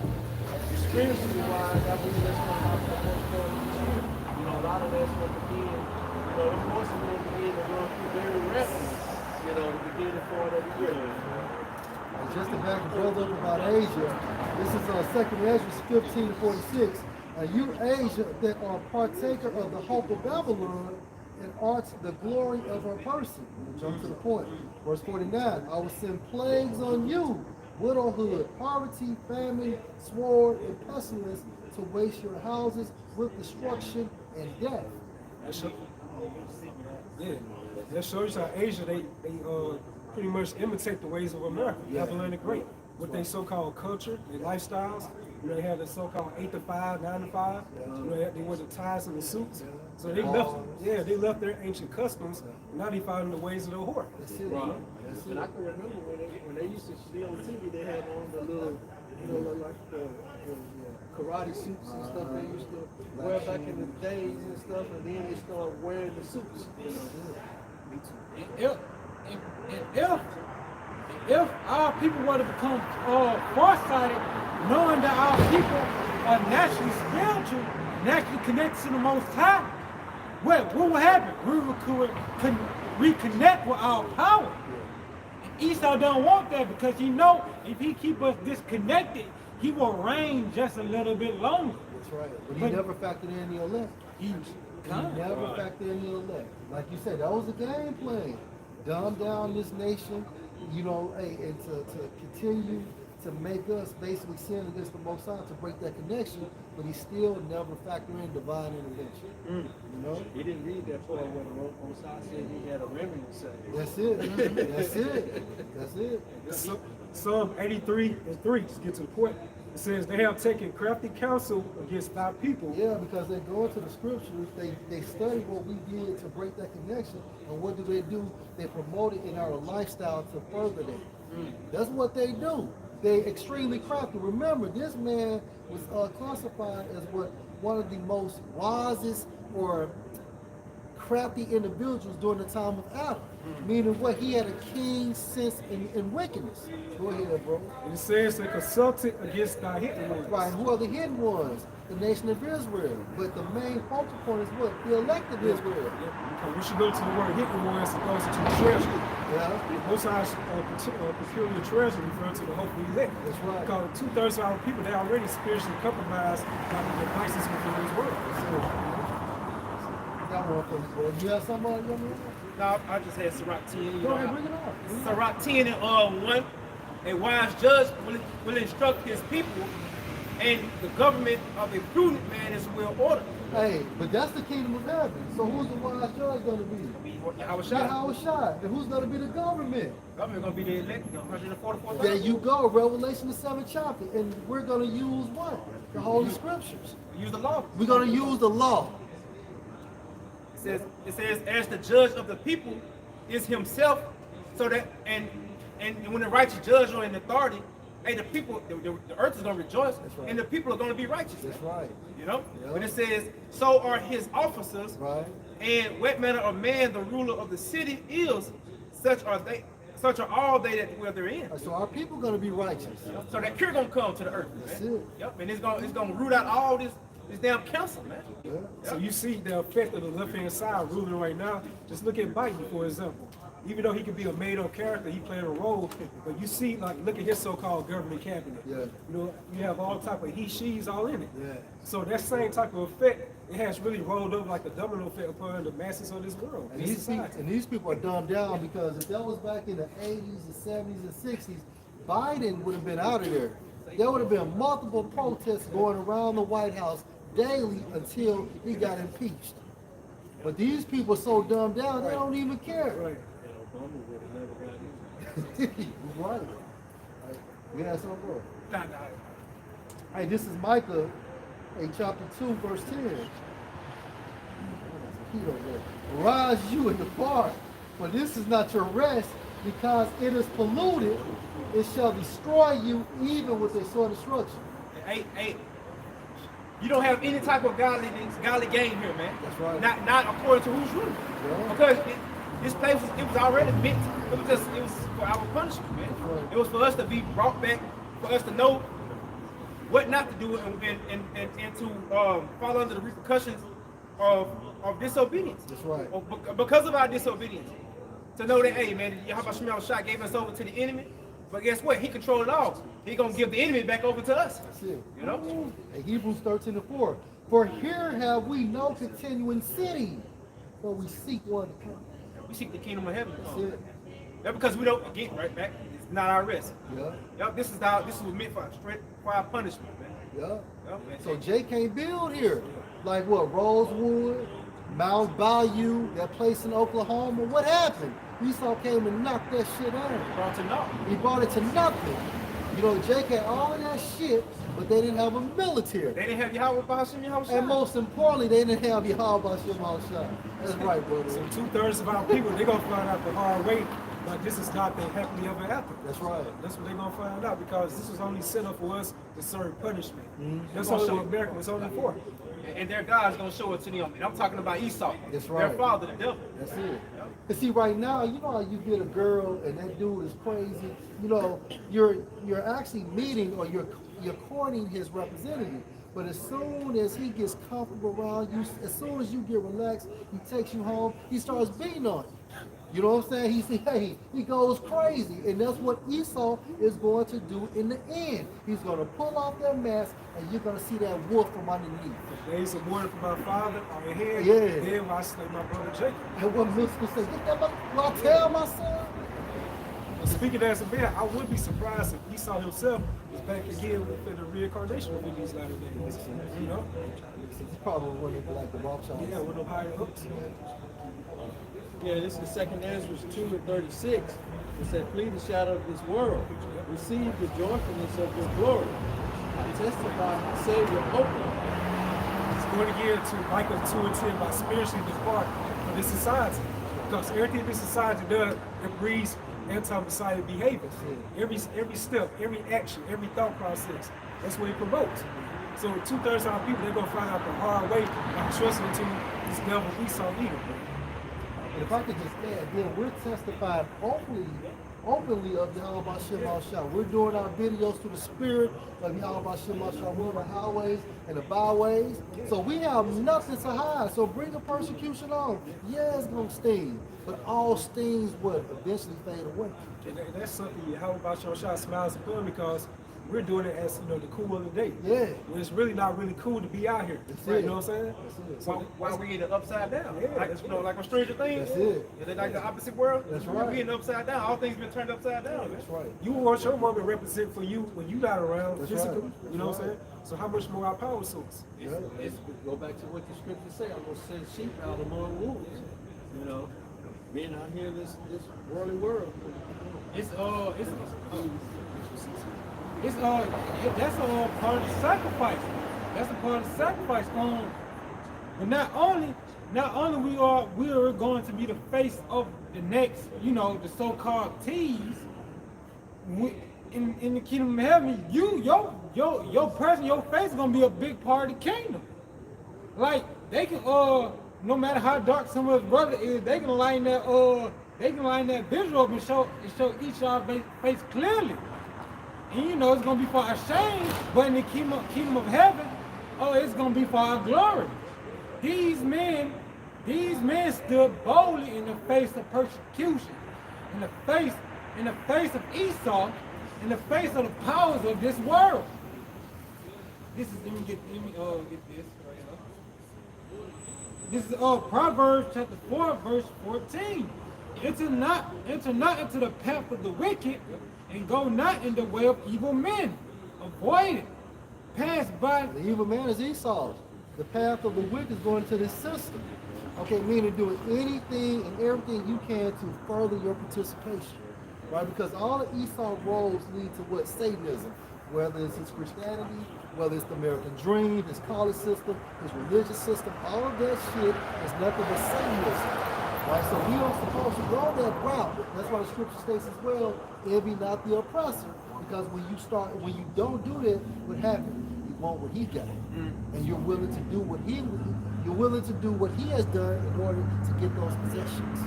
spiritually wise, I believe that's going to happen the most part of this year. You know, a lot of that's going to begin. You know, the forces will begin to run through very rapidly. You know, the beginning part of the year. And just to back the brother up about Asia, this is 2nd Ezra 15:46. You Asia that are partaker of the hope of Babylon and art the glory of her person. Jump to the point. Verse 49, I will send plagues on you, widowhood, poverty, famine, sword, and pestilence to waste your houses with destruction and death. That shows you how Asia, they pretty much imitate the ways of America, Babylon the Great, with their so-called culture, their lifestyles. You know, they have the so-called 8 to 5, 9 to 5. You know, they wear the ties and the suits. So they left their ancient customs. Now they following the ways of the whore. That's it. Right. And I can remember when they used to be on TV, they had on the little, you know, like the karate suits and stuff they used to wear back in the days and stuff, and then they started wearing the suits. You know. If our people were to become farsighted, knowing that our people are naturally spiritual, naturally connected to the Most High, what will happen? We could reconnect with our power. Esau don't want that because he know if he keep us disconnected, he will reign just a little bit longer. That's right. But he never factored in the elect. He never factored in the elect. Like you said, that was the game plan. Dumb down this nation, you know, and to continue to make us basically sin against the Most High, to break that connection, but he still never factored in divine intervention. You know? He didn't read that part where the Most High said he had a remedy to say. That's it. That's it. That's it. Psalm 83:3, just get to the point. It says they have taken crafty counsel against thy people. Yeah, because they go into the scriptures, they study what we did to break that connection, and what do? They promote it in our lifestyle to further that. That's what they do. They extremely crafty. Remember, this man was classified as one of the most wisest or crafty individuals during the time of Adam. Meaning what? He had a keen sense in wickedness. Go ahead, bro. And it says they consulted against thy hidden ones. Right, who are the hidden ones? The nation of Israel. But the main focal point is what? The elect of Israel. Yeah. We should go to the word hidden ones, it goes into the treasure. Yeah. Most times, peculiar treasure referring to the hopeful elect. That's right. Because 2/3 of our people, they already spiritually compromised by the devices within this world. Got one for you, bro. You have somebody, young man? No, I just had Sirach 10. Go ahead, bring it on. Sirach 10 and 1. A wise judge will instruct his people, and the government of a prudent man is well ordered. Hey, but that's the kingdom of heaven. So who's the wise judge going to be? Yahweh Shai. And who's going to be the government? Government going to be the elect, the 144,000. There you go, Revelation the 7th chapter. And we're going to use what? The Holy Scriptures. We use the law. We're going to use the law. It says, as the judge of the people is himself, so that and when the righteous judge or in authority, hey, the people, the earth is going to rejoice, right. And the people are going to be righteous. That's right. You know, Yeah. when it says, so are his officers, Right. and what manner of man the ruler of the city is, such are all they that dwell therein. So our people going to be righteous. So that cure gonna come to the earth. That's Man. it. Yep, and it's gonna root out all this this damn council, man. So you see the effect of the left-hand side ruling right now. Just look at Biden, for example. Even though he could be a made-up character, he played a role. But you see, like, look at his so-called government cabinet. Yeah. You know, you have all type of he, she's all in it. Yeah. So that same type of effect, it has really rolled up like a domino effect upon the masses of this world. And this these people are dumbed down because if that was back in the 80s, the 70s, and 60s, Biden would have been out of there. There would have been multiple protests going around the White House daily until he got impeached. But these people are so dumbed down, they don't even care. Right. Right. You got something more? Nah. Hey, this is Micah, chapter 2, verse 10. Rise you and depart, for this is not your rest, because it is polluted. It shall destroy you even with a sore destruction. Hey, you don't have any type of godly gain here, man. That's right. Not according to who's ruling. Yeah. Because this place was already meant. It was for our punishment, man. That's right. It was for us to be brought back, for us to know what not to do and to fall under the repercussions of disobedience. That's right. Because of our disobedience. To know that, hey, man, Yahweh Shemel Shah gave us over to the enemy, but guess what? He controlled it all. He gonna give the enemy back over to us. That's it. You know? And Hebrews 13:4. For here have we no continuing city, for we seek one to come. We seek the kingdom of heaven. That's it. That's because we don't get right back. It's not our rest. Yeah. Yep, this is meant for our punishment, man. Yeah. Yep, man. So Jay can't build here. Like what? Rosewood, Mount Bayou, that place in Oklahoma. What happened? Esau came and knocked that shit out. Brought to naught. He brought it to nothing. You know, Jake had all of that shit, but they didn't have a military. They didn't have Yahweh Bahashim Yahweh. And most importantly, they didn't have Yahweh Hashem Shah. That's right, brother. So 2/3 of our people, they're gonna find out the hard way. Like this is not their happily ever after. That's right. That's what they're gonna find out because this was only set up for us to serve punishment. That's Gonna all show- what America was only for. And their God's gonna show it to them. And I'm talking about Esau. That's right. Their father, the devil. That's it. And see, right now, you know how you get a girl and that dude is crazy. You know, you're actually meeting or you're courting his representative. But as soon as he gets comfortable around you, as soon as you get relaxed, he takes you home. He starts beating on you. You know what I'm saying? He goes crazy. And that's what Esau is going to do in the end. He's going to pull off that mask and you're going to see that wolf from underneath. The days of mourning for my father are ahead. Yeah. Then when I slay my brother Jacob. And what Mills will say, get that will I tell my son? Speaking as a man, I would be surprised if Esau himself was back again for the reincarnation within these latter days. You know? He's probably one of like the Rothschilds. Yeah, with no higher hooks. Yeah, this is 2nd Ezra 2:36. It said, flee the shadow of this world. Receive the joyfulness of your glory. Testify, Savior openly. It's going again to Micah 2:10 about spiritually depart from this society. Because everything this society does, it breeds anti-Messiah behavior. Every step, every action, every thought process, that's what it promotes. So 2/3 of our people, they're going to find out the hard way by trusting to this devil Esau leader. And if I could just add, then we're testifying openly of Yahweh Shem Shah. We're doing our videos through the spirit of Yahweh Shem Shah. We're on the highways and the byways. So we have nothing to hide. So bring the persecution on. Yeah, it's going to sting. But all stings would eventually fade away. And that's something Yahweh Shah smiles upon because we're doing it as, you know, the cool of the day. Yeah. When it's really not really cool to be out here. That's You it. know what I'm saying? That's it. So Why we in the upside down? Yeah, Like, that's you know, like on Stranger Things. That's it. Yeah, they like the opposite world. That's right. We in the upside down. All things been turned upside down. That's right. you want your mother to represent for you when you not around That's physically. right. You know what I'm saying? So how much more our power source? It's go back to what the scriptures say. I'm gonna send sheep out among wolves. You know, being out here in this worldly world. It's that's a part of the sacrifice. That's a part of the sacrifice. But not only we are going to be the face of the next, you know, the so-called T's in the kingdom of heaven. Your person, your face is gonna be a big part of the kingdom. Like they can no matter how dark some of his brother is, they can line that visual up and show each other's face clearly. And you know it's gonna be for a shame, but in the kingdom of heaven, oh, it's gonna be for our glory. These men stood boldly in the face of persecution, in the face of Esau, in the face of the powers of this world. Let me get this right here. This is Proverbs chapter 4, verse 14. Enter not into the path of the wicked, and go not in the way of evil men. Avoid it. Pass by. The evil man is Esau. The path of the wicked is going to this system. Okay, meaning doing anything and everything you can to further your participation. Right? Because all of Esau roads lead to what? Satanism. Whether it's his Christianity, whether it's the American dream, his college system, his religious system, all of that shit is nothing but Satanism. Right? So we don't supposed to go that route. That's why the scripture states as well, envy not the oppressor. Because when you don't do that, what happens? You want what he got. And you're willing to do what he has done in order to get those possessions.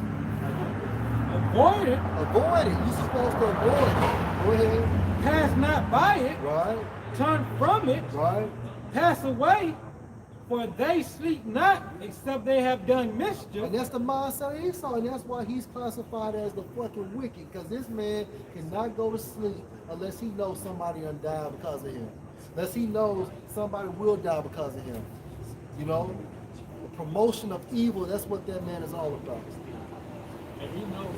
Avoid it. Avoid it. You're supposed to avoid it. Go ahead. Pass not by it. Right. Turn from it. Right. Pass away. For they sleep not, except they have done mischief. And that's the mindset of Esau, and that's why he's classified as the fucking wicked, because this man cannot go to sleep unless he knows somebody done died because of him. Unless he knows somebody will die because of him. You know? The promotion of evil, that's what that man is all about. And he knows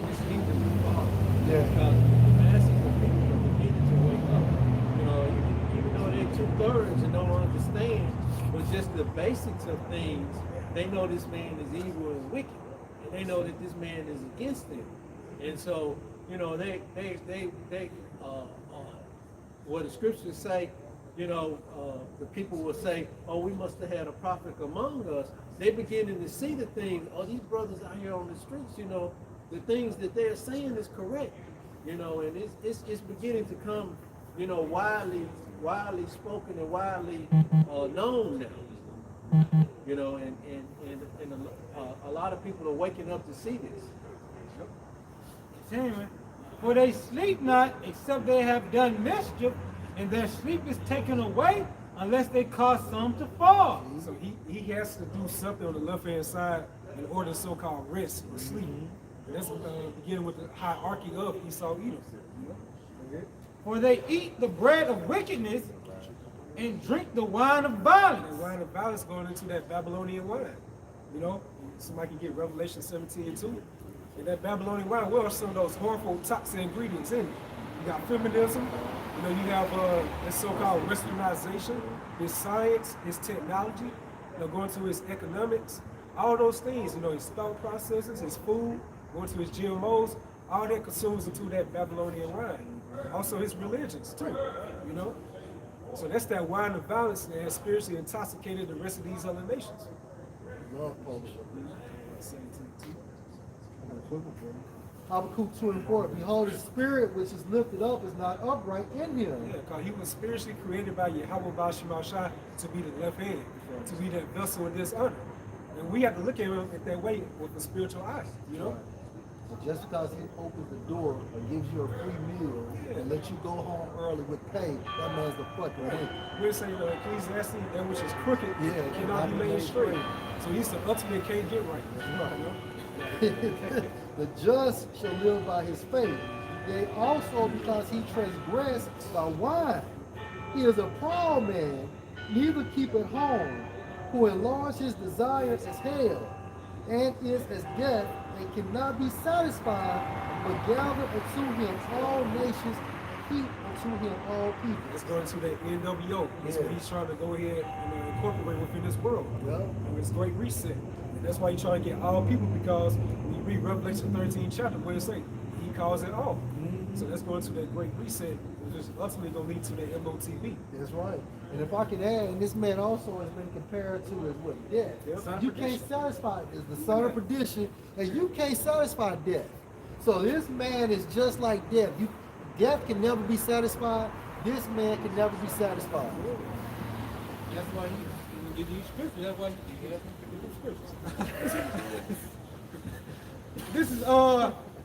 this needs to be followed. Yeah. Because the masses of people needed to wake up. You know, even though they're 2/3 and don't understand, but just the basics of things, they know this man is evil and wicked. And they know that this man is against them. And so, you know, what the scriptures say, you know, the people will say, oh, we must have had a prophet among us. They beginning to see the things, oh, these brothers out here on the streets, you know, the things that they're saying is correct, you know, and it's beginning to come, you know, widely spoken and widely known now, you know, and a lot of people are waking up to see this. Continuing. For they sleep not, except they have done mischief, and their sleep is taken away unless they cause some to fall. So he has to do something on the left hand side in order to so-called rest or sleep. And that's beginning with the hierarchy of Esau Edom. You know? Okay. For they eat the bread of wickedness and drink the wine of violence. And wine of violence going into that Babylonian wine. You know, somebody can get Revelation 17:2. And that Babylonian wine, what are some of those harmful toxic ingredients in it? You got feminism, you know, you have this so-called westernization, his science, his technology, you know, going to his economics, all those things, you know, his thought processes, his food, going to his GMOs, all that consumes into that Babylonian wine. Also his religions too, you know. So that's that wine of violence that has spiritually intoxicated the rest of these other nations. Love folks. Habakkuk 2:4. Behold, his spirit which is lifted up is not upright in him. Yeah, because he was spiritually created by Yahweh Bashimashah to be the left hand, to be that vessel in this honor. And we have to look at him at that way with a spiritual eye, you know? So just because he opens the door and gives you a free meal and lets you go home early with pay, that man's the fucking wicked. We're saying Ecclesiastes, that which is crooked cannot be made straight. So he's the ultimate can't get right. You know? The just shall live by his faith. Yea, also because he transgressed by wine. He is a proud man, neither keepeth home, who enlarge his desires as hell, and is as death, and cannot be satisfied, but gather unto him all nations, heap unto him all people. Let's go into the NWO. That's what he's trying to go ahead and incorporate within this world. Yeah. And it's great reset. And that's why he's trying to get all people, because when you read Revelation 13 chapter, what it say? He calls it all. So let's go into that great reset, which is ultimately going to lead to the MOTV. That's right. And if I could add, and this man also has been compared to as what? Death. Yep. You can't satisfy is the son of perdition, and you can't satisfy death. So this man is just like death. Death can never be satisfied. This man can never be satisfied. That's why he give you scripture. That's why he give you scriptures. This is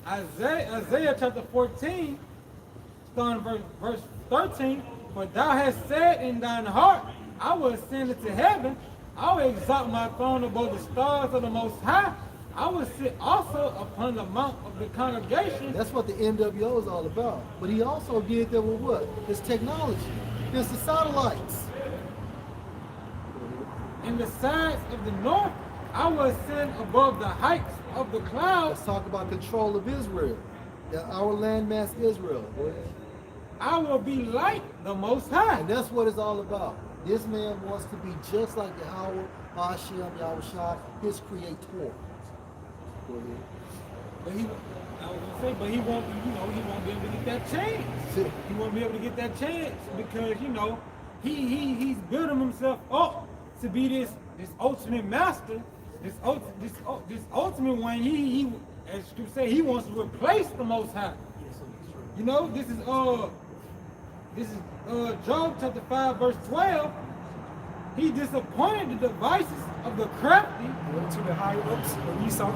Isaiah chapter 14, starting verse 13. For thou hast said in thine heart, I will ascend into heaven. I will exalt my throne above the stars of the Most High. I will sit also upon the mount of the congregation. That's what the NWO is all about. But he also did that with what? His technology. His the satellites. In the sides of the north, I will ascend above the heights of the clouds. Let's talk about control of Israel. Our landmass Israel. I will be like the Most High. And that's what it's all about. This man wants to be just like Yahweh, Hashem, Yahushua, his creator. Go ahead. But he, I was gonna say, but he won't, he won't be able to get that chance. He won't be able to get that chance because, he's building himself up to be this ultimate master, this ultimate one. He, as you say, he wants to replace the Most High. This is Job chapter 5 verse 12. He disappointed the devices of the crafty Went to the higher ups when Esau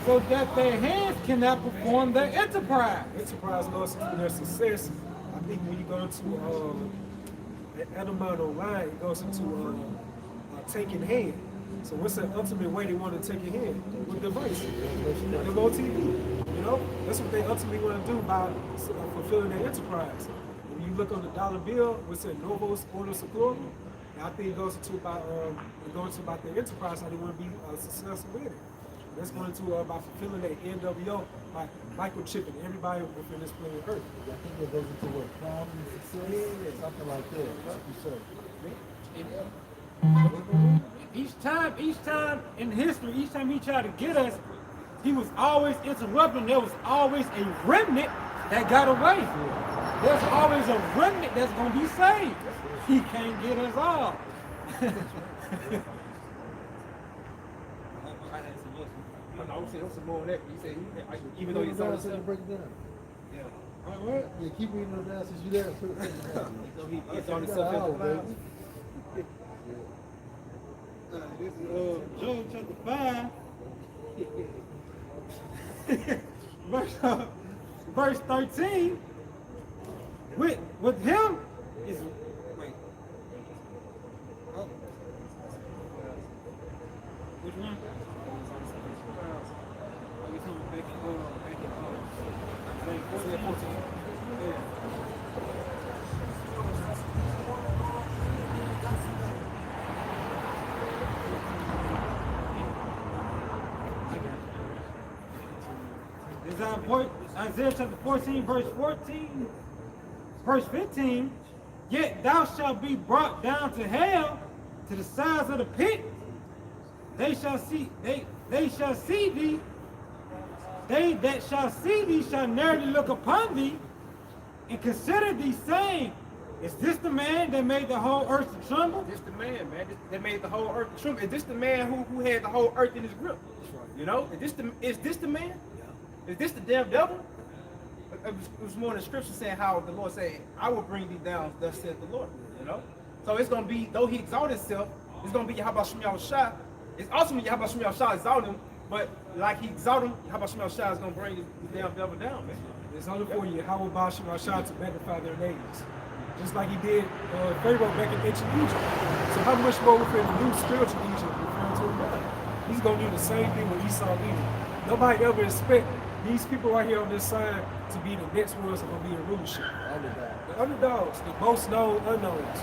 so that their hands cannot perform their enterprise. enterprise lost through their success. I think when you go into Edelman online, it goes into taking hand. So what's the ultimate way they want to take your hand? With device. MOTV. That's what they ultimately want to do by fulfilling their enterprise. When you look on the dollar bill, what's it, Novos Ordo Seclorum? I think it goes into about their enterprise, how they want to be successful with it. That's going to by fulfilling their NWO by microchipping everybody within this planet Earth. I think that goes into what? Crime and success? Something like that. You say. Each time in history, each time he tried to get us, he was always interrupting. There was always a remnant that got away. There's always a remnant that's going to be saved. He can't get us all. I would say some more on that. He said, even though he's on the break it down. What? Yeah, keep reading those down since you there. he's on the subject. This is Job chapter 5, verse 13. With him is wait. Oh. Which one? Oh, you talking back in Isaiah 14. Yeah. Isaiah chapter 14, verse 15, yet thou shalt be brought down to hell, to the sides of the pit. They shall see thee. They that shall see thee shall narrowly look upon thee, and consider thee, saying, is this the man that made the whole earth to tremble? This the man, that made the whole earth to tremble. Is this the man who had the whole earth in his grip? Is this the man? Is this the damn devil? It was more in the scripture saying how the Lord said, I will bring thee down, thus said the Lord. So it's going to be, though he exalted himself, it's going to be Yahweh Shem Yahushua. It's ultimately Yahweh Shem Yahushua exalted him, but like he exalted him, Yahweh Shem Yahushua is going to bring the damn devil down, man. It's only for Yahweh Bashem Rashad to magnify their names. Just like he did Pharaoh back in ancient Egypt. So how much more within the new spiritual Egypt referring to him now? He's going to do the same thing with Esau Edom. Nobody ever expect these people right here on this side to be the next ones that are going to be in rulership. The underdogs, the most known unknowns.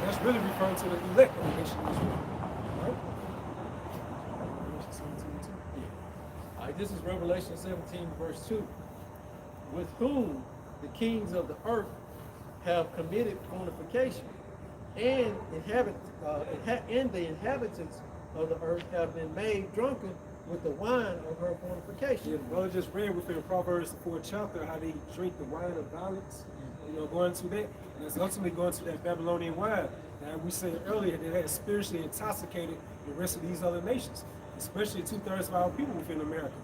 That's really referring to the elect of the nation of Israel. Right? All right, this is Revelation 17, verse 2. With whom the kings of the earth have committed fornication, and the inhabitants of the earth have been made drunken with the wine of her fornication. Yeah, brother just read within Proverbs, the 4th chapter, how they drink the wine of violence. Going to that, and it's ultimately going to that Babylonian wine. And we said earlier that had spiritually intoxicated the rest of these other nations, especially 2/3 of our people within America.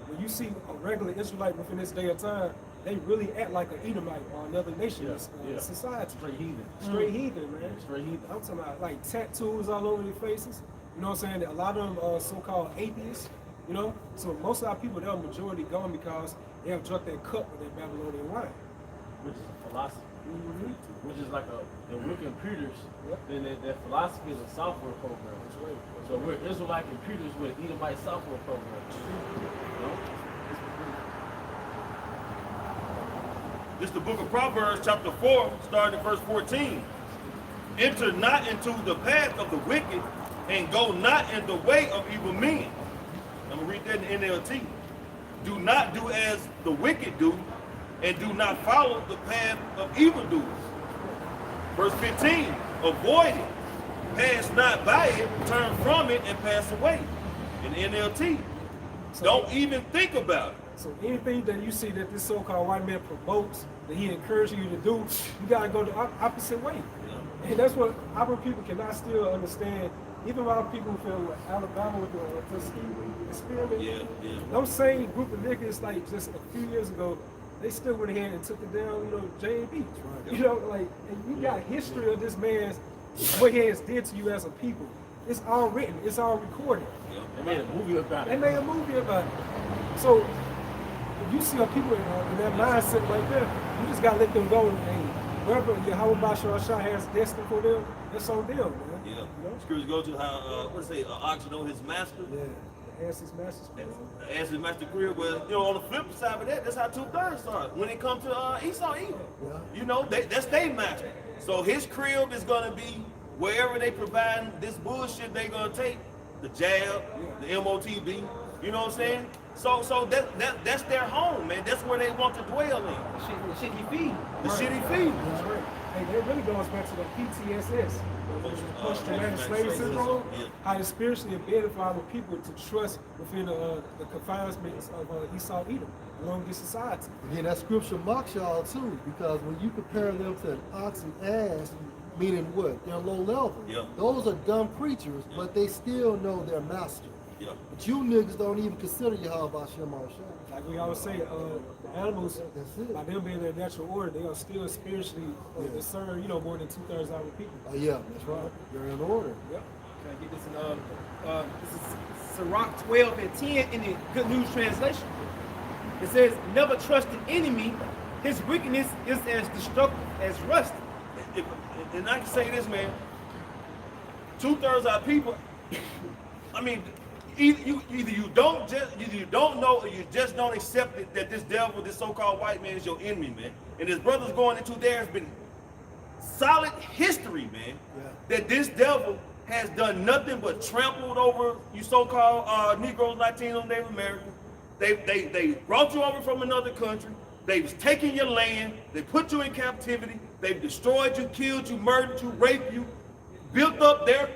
When you see a regular Israelite within this day of time, they really act like an Edomite or another nation in society. Straight heathen. Straight heathen, man. Straight heathen. I'm talking about like tattoos all over their faces. You know what I'm saying? A lot of them are so-called atheists. So most of our people, they're majority gone because they have drunk that cup of that Babylonian wine. Which is a philosophy. which is like and we're computers, then their philosophy is a software program. So we're Israelite computers with Edomite software program. You know? This is the book of Proverbs, chapter 4, starting at verse 14. Enter not into the path of the wicked, and go not in the way of evil men. I'm going to read that in NLT. Do not do as the wicked do, and do not follow the path of evildoers. Verse 15, avoid it. Pass not by it, turn from it, and pass away. In NLT, don't even think about it. So anything that you see that this so-called white man promotes, that he encourages you to do, you gotta go the opposite way. And that's what our people cannot still understand. Even our people feel like Alabama with the Tuskegee experiment. Those same group of niggas, like just a few years ago, they still went ahead and took it down, you know, J.B. You know, like, and you got history of this man's, what he has did to you as a people. It's all written, it's all recorded. They made a movie about it. They made a movie about it. So, if you see a people in that mindset right there, you just gotta let them go. And wherever Yahweh Bashar Shah has destined for them, that's on them, man. Yeah. You know? Scriptures go to how, what say, ox know his master? Yeah. Ask his master's crib. Ask his master crib. Well, you know, on the flip side of that, that's how 2/3 are. When it comes to Esau Edom, you know, that's their master. So his crib is gonna be wherever they provide this bullshit they gonna take, the jab, the MOTB, you know what I'm saying? So that's their home, man. That's where they want to dwell in. The shit he feed. The shit he feeds. That's right. Hey, that really goes back to the PTSS, post-traumatic slave syndrome, how it's spiritually embedded for our people to trust within the confinements of Esau Edom, along with society. Again, that scripture mocks y'all too, because when you compare them to an ox and ass, meaning what? They're low level. Yeah. Those are dumb creatures, but they still know their master. Yeah. But you niggas don't even consider Yahweh Hashem Shah. Like we always say, the animals, by them being their natural order, they are still spiritually discerned, you know, more than 2/3 of our people. Oh yeah, that's right. You're in order. Yep. Can I get this in, this is Sirach 12:10 in the Good News Translation. It says, never trust an enemy, his wickedness is as destructive as rust. And I can say this, man. 2/3 of our people, I mean, either you don't know, or you just don't accept it, that this devil, this so-called white man, is your enemy, man. And his brothers going into there has been solid history, man. That this devil has done nothing but trampled over you so-called Negroes, Latinos, Native Americans. They brought you over from another country. They've taken your land. They put you in captivity. They've destroyed you, killed you, murdered you, raped you, built up their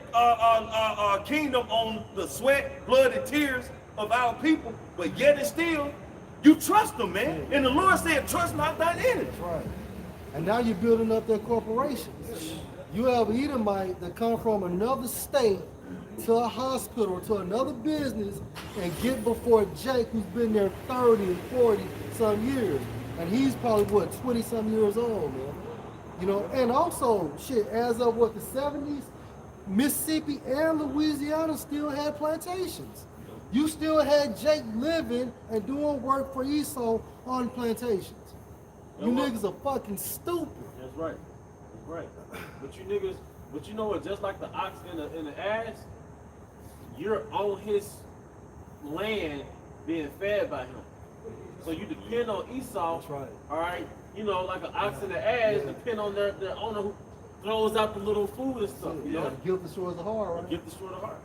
kingdom on the sweat, blood, and tears of our people. But yet and still, you trust them, man. And the Lord said, trust not thine enemy. That's right. And now you're building up their corporations. You have Edomite that come from another state to a hospital, to another business, and get before Jake, who's been there 30 and 40 some years. And he's probably, what, 20 some years old, man. You know, and also, shit, as of what, the 70s, Mississippi and Louisiana still had plantations. You still had Jake living and doing work for Esau on plantations. You niggas are fucking stupid. That's right. That's right. But you niggas, but you know what? Just like the ox and the ass, you're on his land being fed by him. So you depend on Esau. That's right. All right. You know, like an ox and an ass depend on their owner who throws out the little food and stuff. You know, Guilt destroys the heart, right? Gift destroy the heart.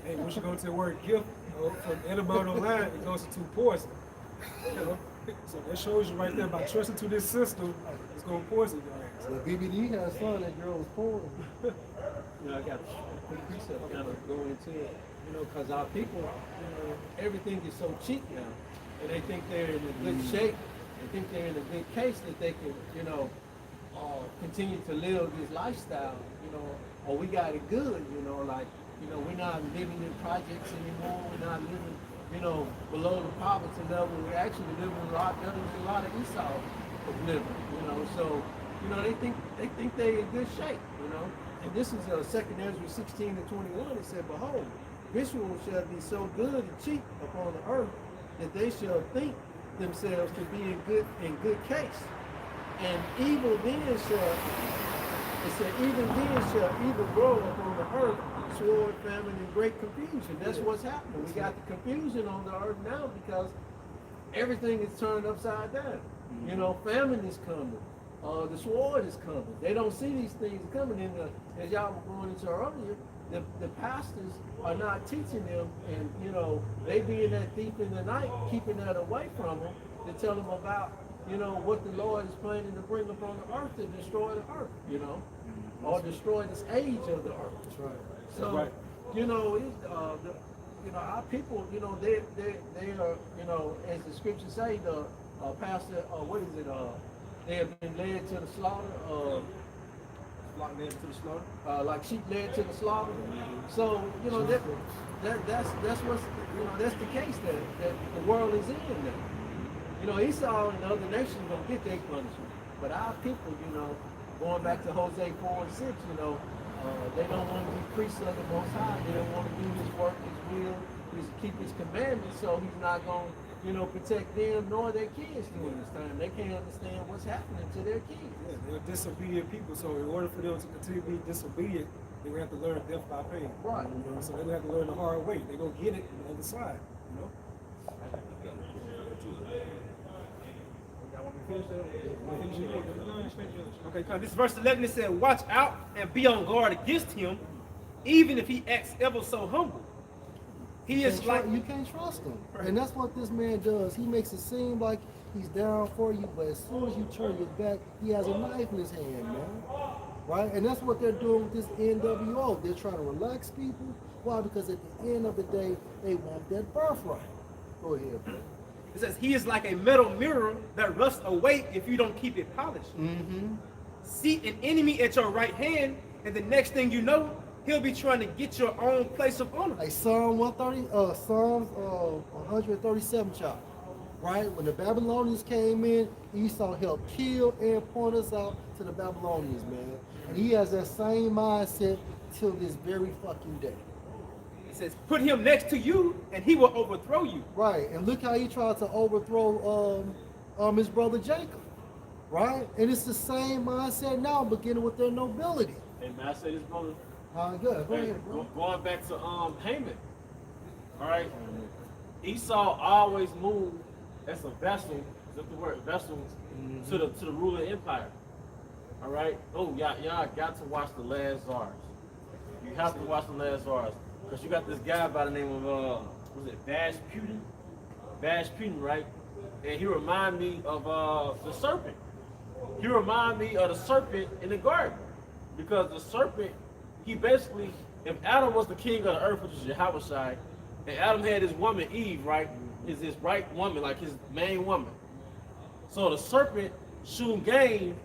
Hey, once you go to the word gift, from etymological line, it goes to poison. You know? So that shows you right there, by trusting to this system, it's going to poison your ass. So BBD had a son, that girl was poor. You know, I got a quick precept kind of go into it, you know, because our people, you know, everything is so cheap now, and they think they're in a good shape, they think they're in a good case that they can, you know, continue to live this lifestyle, you know, or we got it good, you know, like, you know, we're not living in projects anymore, we're not living, you know, below the poverty level, we're actually living a lot better than a lot of Esau was living, you know, so, you know, they think they're in good shape, you know. And this is 2nd Ezra 16-21. It said, behold, Israel shall be so good and cheap upon the earth that they shall think themselves to be in good case. And evil then shall, it said, even then shall evil grow upon the earth, sword, famine, and great confusion. That's what's happening. We got the confusion on the earth now because everything is turned upside down. You know, famine is coming. The sword is coming. They don't see these things coming. As y'all were going into earlier, the pastors are not teaching them, and you know, they being that thief in the night, keeping that away from them to tell them about, you know, what the Lord is planning to bring upon the earth to destroy the earth, you know, or destroy this age of the earth. That's right. So, you know, you know, our people, you know, they are, you know, as the scriptures say, the pastor, what is it? They have been led to the slaughter. Flock led to the slaughter. Like sheep led to the slaughter. So, you know, that's what's, you know, that's the case that the world is in now. You know, Esau and the other nations gonna get their punishment, but our people, you know, going back to Hosea 4:6, you know, they don't want to be priests of the Most High. They don't want to do His work, His will, His keep His commandments. So He's not going to, you know, protect them nor their kids during this time. They can't understand what's happening to their kids. Yeah, they're disobedient people, so in order for them to continue to be disobedient, they will have to learn death by pain. Right. You know, so they're gonna have to learn the hard way. They're gonna get it on the other side. You know. Okay, come. This verse 11 it said, "Watch out and be on guard against him, even if he acts ever so humble. He is like You can't trust him, and that's what this man does. He makes it seem like he's down for you, but as soon as you turn your back, he has a knife in his hand, man. Right? And that's what they're doing with this NWO. They're trying to relax people. Why? Because at the end of the day, they want that birthright. Go ahead, bro. It says he is like a metal mirror that rusts away if you don't keep it polished. Seat an enemy at your right hand, and the next thing you know, he'll be trying to get your own place of honor. Like Psalms 137 chapter, right? When the Babylonians came in, Esau helped kill and point us out to the Babylonians, man. And he has that same mindset till this very fucking day. It says, put him next to you, and he will overthrow you. Right, and look how he tried to overthrow his brother Jacob, right? And it's the same mindset now, beginning with their nobility. Hey, man, I say this, brother. Good, go ahead, bro. Going back to Haman, all right? Esau always moved as a vessel, is that the word, vessel, to the ruling empire, all right? Oh, y'all got to watch The Last Czars. You have to watch The Last Czars, because you got this guy by the name of, was it Vash Putin? Vash Putin, right? And he remind me of the serpent. He remind me of the serpent in the garden, because the serpent, he basically, if Adam was the king of the earth, which is Yahweh, and Adam had his woman Eve, right? His right woman, like his main woman. So the serpent shooting game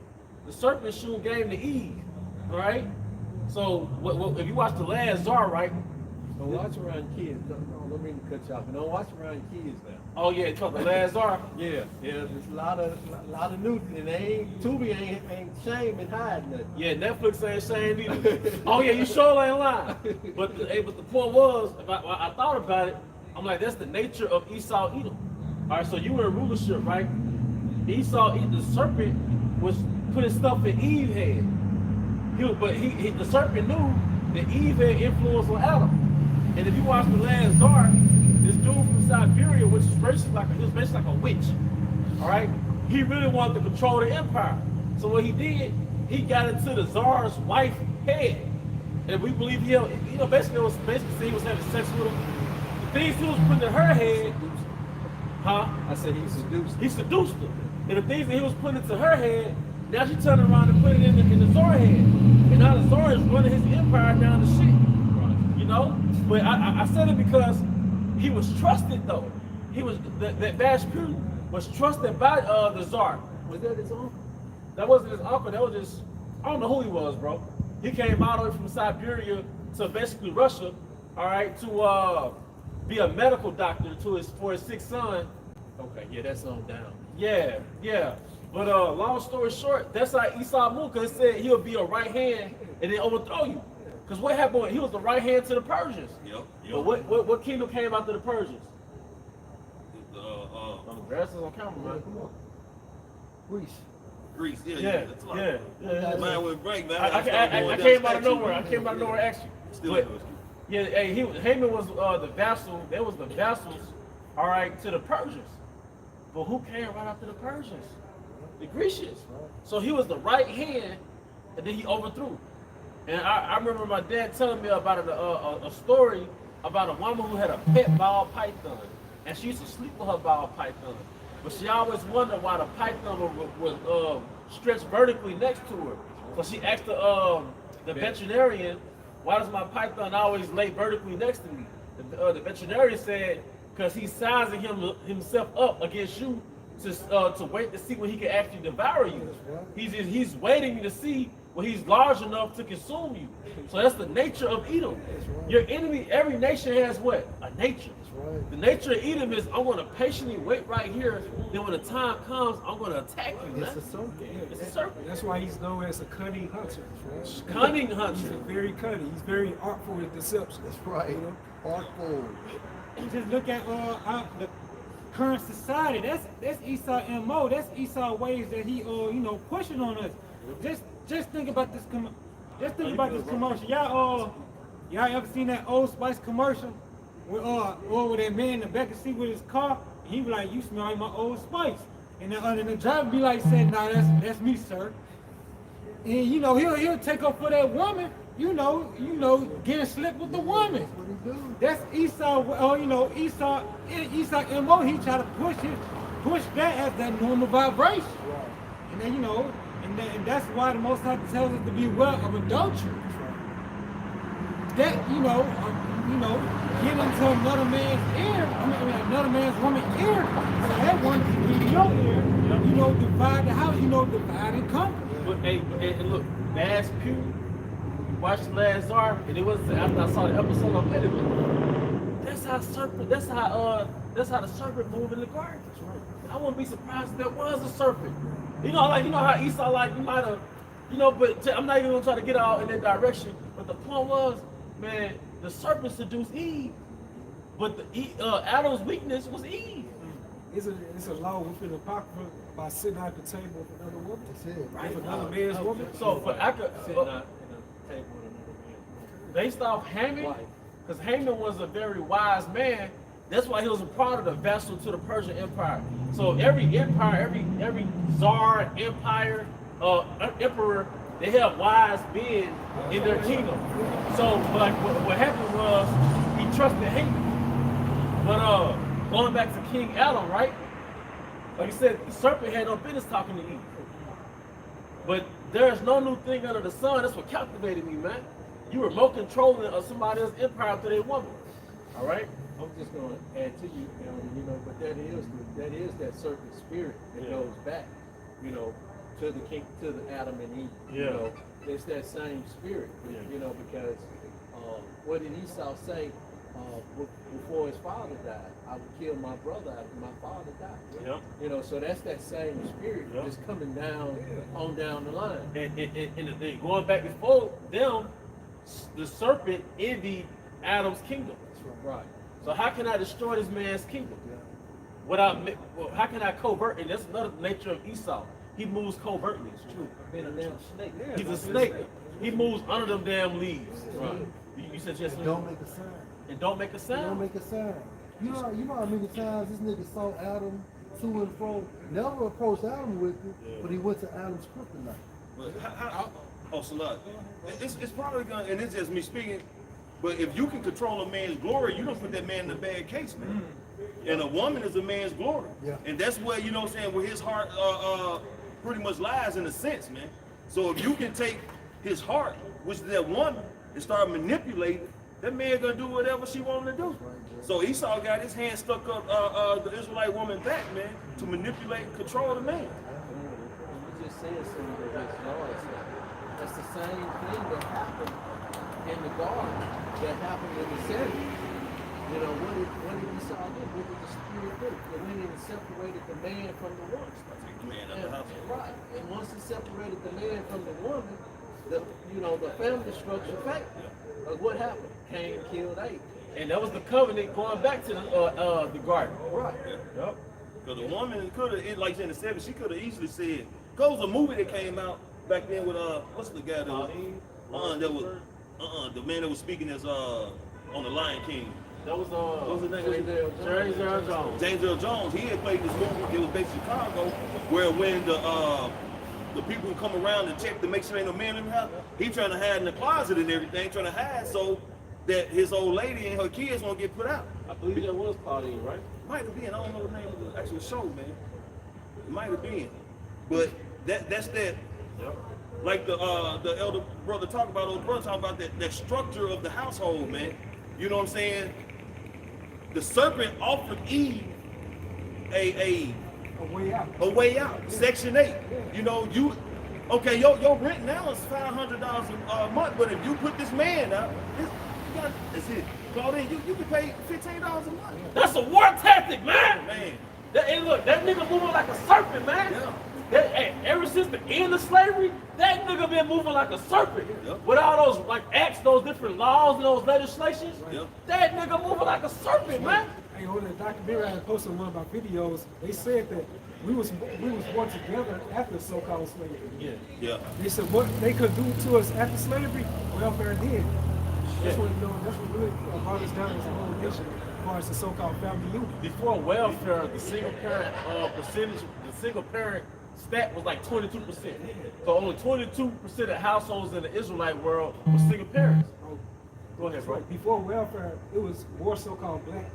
to Eve, all right? So if you watch The Last Czar, right? Don't watch around kids. Don't mean to cut you off, but don't watch around kids now. Oh yeah, it's called The Last Czar. Yeah, there's a lot of news, and Tubi ain't shame in hiding it. Yeah, Netflix ain't saying either. Oh yeah, you sure ain't lying. But the point was, if I thought about it, I'm like, that's the nature of Esau Edom. All right, so you were in rulership, right? Esau, the serpent was putting stuff in Eve head. The serpent knew that Eve had influence on Adam. And if you watch The Last Czar, this dude from Siberia, which is basically like a witch, all right? He really wanted to control the empire. So what he did, he got into the Tsar's wife's head. And we believe he was having sex with her. The things he was putting in her head, I said he seduced. He seduced her. And the things that he was putting into her head, now she turned around and put it in the Tsar head. And now the Tsar is running his empire down the shit. You know? But I said it because he was trusted though. He was that Vash Putin was trusted by the Tsar. Was that his uncle? That wasn't his uncle. That was just, I don't know who he was, bro. He came all the way from Siberia to basically Russia, all right, to be a medical doctor for his sick son. Okay, yeah, that's on down. Yeah. But long story short, that's how Esau moved, because it said he'll be a right hand and then overthrow you. Because what happened when he was the right hand to the Persians? Yep. But what kingdom came after the Persians? The On the grass is on camera, man. Come on. Greece. Greece. Yeah, Yeah, that's a lot. yeah. Mine went break, man. I came out of nowhere. I came out of nowhere actually. Still But, no excuse. yeah, hey, Haman was the vassal. They was the vassals, all right, to the Persians. But who came right after the Persians? The Grecians. So he was the right hand, and then he overthrew. And I remember my dad telling me about a story about a woman who had a pet ball python, and she used to sleep with her ball python. But she always wondered why the python was stretched vertically next to her. So she asked the veterinarian, why does my python always lay vertically next to me? The veterinarian said, because he's sizing himself up against you to wait to see when he can actually devour you. He's waiting to see when he's large enough to consume you. So that's the nature of Edom. Your enemy, every nation has what? A nature. The nature of Edom is, I'm going to patiently wait right here. Then when the time comes, I'm going to attack you. It's a serpent. It's a serpent. That's why he's known as a cunning hunter. Cunning He's hunter. very cunning. He's very artful with deception. That's right. You know? Artful. Just look at the current society. That's Esau MO. That's Esau ways that he pushing on us. Just think about this commercial. Y'all ever seen that Old Spice commercial? With that man in the back of the seat with his car, and he be like, "You smell like my Old Spice," and the driver be like, "Said, nah, that's me, sir." And he'll take up for that woman. Getting slick with the woman. That's Esau. Esau MO. He try to push that as that normal vibration. And then and that's why the Most High tells us to beware of adultery. That get into another man's ear. Another man's woman's ear. So that one can be your ear. Divide the house. Divide and conquer. But hey, and look, Bass Pew, you watched The Last Czar, and it wasn't after I saw the episode on Pedigree. That's how the serpent moved in the garden. I wouldn't be surprised if there was a serpent. How Esau you might have, but I'm not even gonna try to get out in that direction. But the point was, man, the serpent seduced Eve, but Adam's weakness was Eve. It's a law within the Apocrypha by sitting at the table with another woman. That's it. Right. With another man's woman. So, but I could Sitting at the table with another man. based off Haman, because Haman was a very wise man. That's why he was a part of the vessel to the Persian Empire. So every empire, every czar, empire, emperor, they have wise men in their kingdom. So like what happened was he trusted Haman. But going back to King Adam, right? Like I said, the serpent had no business talking to Eve. But there's no new thing under the sun. That's what captivated me, man. You remote controlling somebody else's empire through their woman. All right? I'm just going to add to you, but that is that serpent spirit that goes back, to the Adam and Eve. Yeah. It's that same spirit, because what did Esau say before his father died? I would kill my brother after my father died. Yeah. So that's that same spirit that's coming down the line. And going back before them, the serpent envied Adam's kingdom. Right. So how can I destroy this man's kingdom? How can I covert? And that's another nature of Esau. He moves covertly. It's true. Been a damn snake. He's a snake. He moves under them damn leaves. Right. You said yes. Don't make a sign. And don't make a sound. Don't make a sign. You know how many times this nigga saw Adam to and fro. Never approached Adam with it, but he went to Adam's kryptonite. But Salat, it's probably gonna, and it's just me speaking. But if you can control a man's glory, you don't put that man in a bad case, man. And a woman is a man's glory. Yeah. And that's where, where his heart pretty much lies in a sense, man. So if you can take his heart, which is that woman, and start manipulating, that man gonna do whatever she want him to do. So Esau got his hand stuck up the Israelite woman back, man, to manipulate and control the man. You just said something that's noise. That's the same thing that happened in the garden, that happened in the 70s. What did Esau do? What did the spirit do? It went in and separated the man from the woman. Take the man out the house. Right. And once it separated the man from the woman, the family structure failed. What happened? Cain killed Abel. And that was the covenant going back to the garden. Right. Yep. Because the woman could have, like in the 70s, she could have easily said, because it was a movie that came out back then with, what's the guy that was, the man that was speaking as, on the Lion King. That was What was his name? James Earl Jones. James Earl Jones. He had played this movie. It was based in Chicago, where when the people who come around and check to make sure ain't no man in the house, he trying to hide in the closet and everything, trying to hide so that his old lady and her kids won't get put out. I believe that was Claudine, right? Might have been. I don't know the name of the actual show, man. It might have been, but that's that. Yep. Like the elder brother talking about, that structure of the household, man. You know what I'm saying? The serpent offered Eve a way out. Section 8. You know, okay, your rent now is $500 a month, but if you put this man out, that's it. Claudine, you can pay $15 a month. That's a war tactic, man. Man. Hey, look, that nigga moving like a serpent, man. Yeah. Hey, ever since the end of slavery, that nigga been moving like a serpent. Yep. With all those like acts, those different laws and those legislations, Yep. that nigga moving like a serpent, man. Hey, on that documentary I posted one of my videos, they said that we was born together after so-called slavery. Yeah. They said what they could do to us after slavery, welfare did. That's what really brought us down as a whole nation, as far as the so-called family unit. Before welfare, the single parent percentage, the single parent stat was like 22%. So only 22% of households in the Israelite world were single parents. Go ahead, bro. Before welfare, it was more so-called black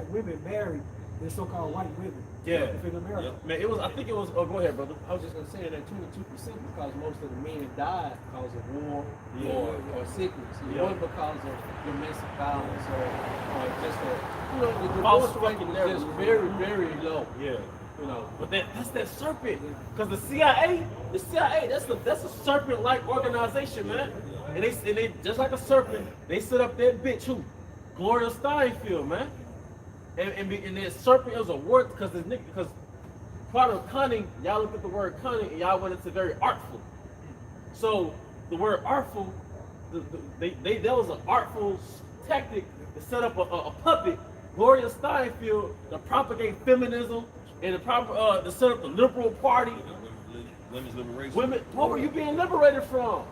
women married than so-called white women. Yeah. In America. Man, it was. I think it was. Oh, go ahead, brother. I was just gonna say that 22% because most of the men died because of war or sickness. It wasn't because of domestic violence or just the divorce rate was just very, very low. Yeah. You know. But that's that serpent. Because the CIA, that's a serpent-like organization, man. And they just like a serpent, they set up that bitch who? Gloria Steinfeld, man. And that serpent, it was a word because part of cunning, y'all look at the word cunning and y'all went into very artful. So the word artful, that was an artful tactic to set up a puppet, Gloria Steinfeld, to propagate feminism and to set up the liberal party. Women's liberation. Women, what were you being liberated from?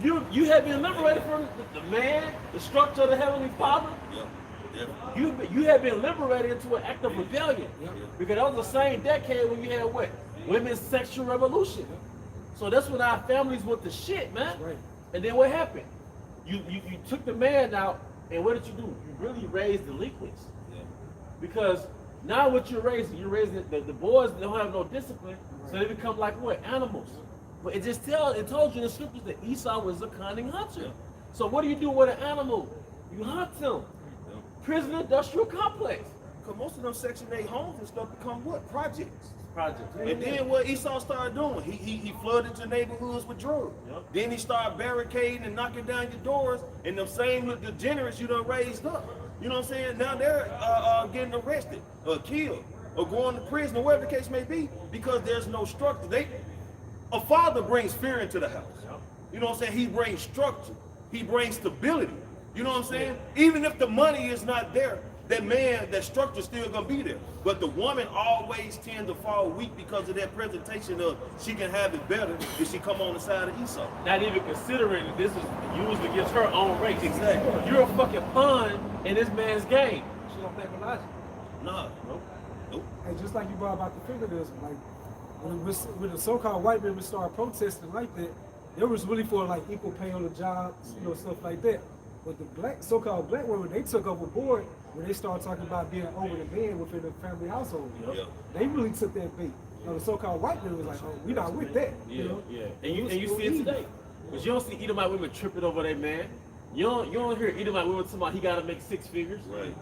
You had been liberated from the man, the structure of the Heavenly Father. Yeah. You had been liberated into an act of rebellion. Because that was the same decade when you had what? Women's sexual revolution. So that's when our families went to shit, man. Right. And then what happened? You took the man out, and what did you do? You really raised delinquents. Yeah. Because now what you're raising the boys don't have no discipline, so they become like what? Animals. But it told you in the scriptures that Esau was a cunning hunter. So what do you do with an animal? You hunt them. Prison industrial complex. Because most of them Section 8 homes and stuff become what? Projects. Project. And then what Esau started doing, he flooded your neighborhoods with drugs. Yep. Then he started barricading and knocking down your doors, and them same degenerates you done raised up. You know what I'm saying? Now they're getting arrested or killed or going to prison or whatever the case may be because there's no structure. A father brings fear into the house. You know what I'm saying? He brings structure. He brings stability. You know what I'm saying? Even if the money is not there, that structure still gonna be there. But the woman always tends to fall weak because of that presentation of she can have it better if she come on the side of Esau. Not even considering that this is used against her own race. Exactly. You're a fucking pawn in this man's game. She don't think with logic. Nah. Nope. And just like you brought about the feminism, like when the so-called white men would start protesting like that, it was really for like equal pay on the jobs, stuff like that. But the so-called black women, they took overboard when they started talking about being over the man within the family household. Yep. They really took that bait. The so-called white men was like, "Oh, we not with that." Yeah. And you see it today. Because you don't see Edomite women tripping over their man. You don't hear Edomite women talking about he gotta make 6 figures. Right.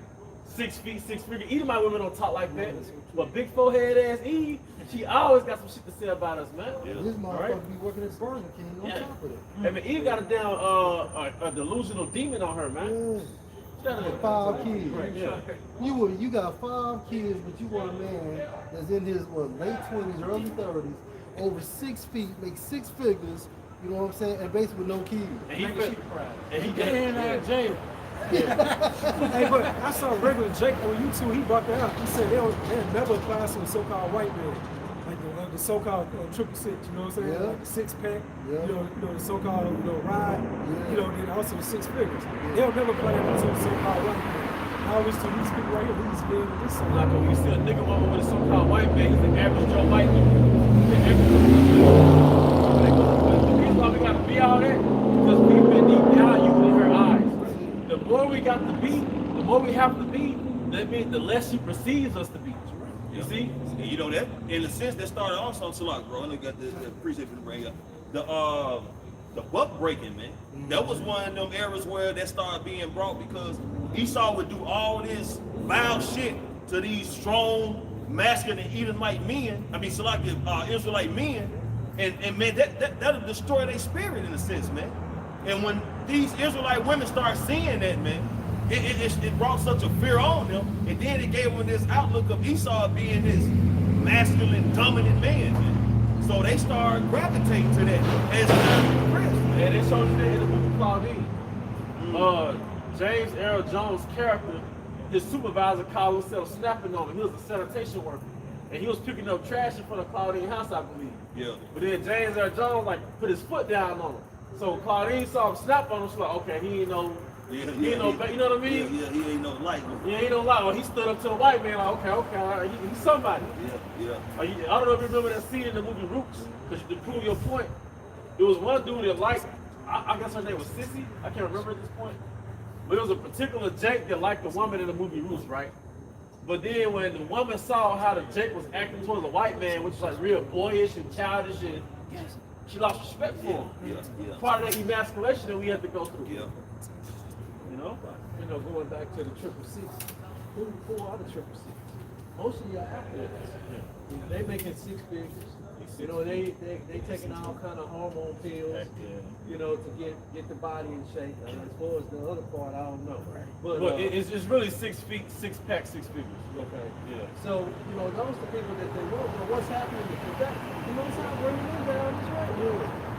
6 feet, 6 figures. Edomite women don't talk like that. But big forehead ass Eve, she always got some shit to say about us, man. This motherfucker be working at Burger King on top of it. I mean, Eve got a damn a delusional demon on her, man. Yeah. 5 kids. Yeah. You got 5 kids, but you want a man that's in his late 20s, early 30s, over 6 feet, make 6 figures. You know what I'm saying? And basically with no kids. And he They in jail. Hey, but I saw regular Jake on YouTube. He brought that up. He said they had never applied to the so-called white man, like the so-called triple six. You know what I'm saying? Yeah. Like the six pack. Yeah. You know the so-called ride. Yeah. You know, then also the six figures. They'll never apply to the so-called white man. Now it's to these people right here. These men with this. Like when you see a nigga woman with a so-called white man, he's the average Joe white dude. The average the reason why we gotta be all that, because we've been devalued in her eyes. The more we got to be, the more we have to be, that means the less she perceives us to be. You see? And you know that, in a sense, that started also on Salak, bro. And I got the appreciate for the bring up. The buck breaking, man. That was one of them eras where that started being brought because Esau would do all this vile shit to these strong, masculine Edomite men. I mean, Salak, Israelite men. And man, that'll destroy their spirit in a sense, man. And when these Israelite women start seeing that, man, it brought such a fear on them, and then it gave them this outlook of Esau being this masculine, dominant man. So they start gravitating to that as time progressed. And it shows you that in the movie Claudine. James Earl Jones' character, his supervisor called himself snapping on him. He was a sanitation worker. And he was picking up trash in front of Claudine house, I believe. Yeah. But then James Earl Jones put his foot down on him. So Claudine saw him snap on him. She's like, okay, he ain't no, you know what I mean? Yeah, he ain't no light. Yeah, he don't lie. Well, he stood up to a white man like, okay, he's somebody. Yeah. I don't know if you remember that scene in the movie Roots, because to prove your point, it was one dude that liked, I guess her name was Sissy, I can't remember at this point, but it was a particular Jake that liked the woman in the movie Roots, right? But then when the woman saw how the Jake was acting towards a white man, which was like real boyish and childish, and she lost respect for him. Yeah. Part of that emasculation that we had to go through. Yeah. You know? You know, going back to the triple six, who are the triple six? Most of y'all athletes, they making six figures. You know, they taking all kind of hormone pills, you know, to get the body in shape. And as far as the other part, I don't know. But Well, it's really 6 feet, 6 pack, 6 figures. okay. Yeah. So, you know, those are people that they know. But what's happening to Quebec? You know, it's not bringing them down this way.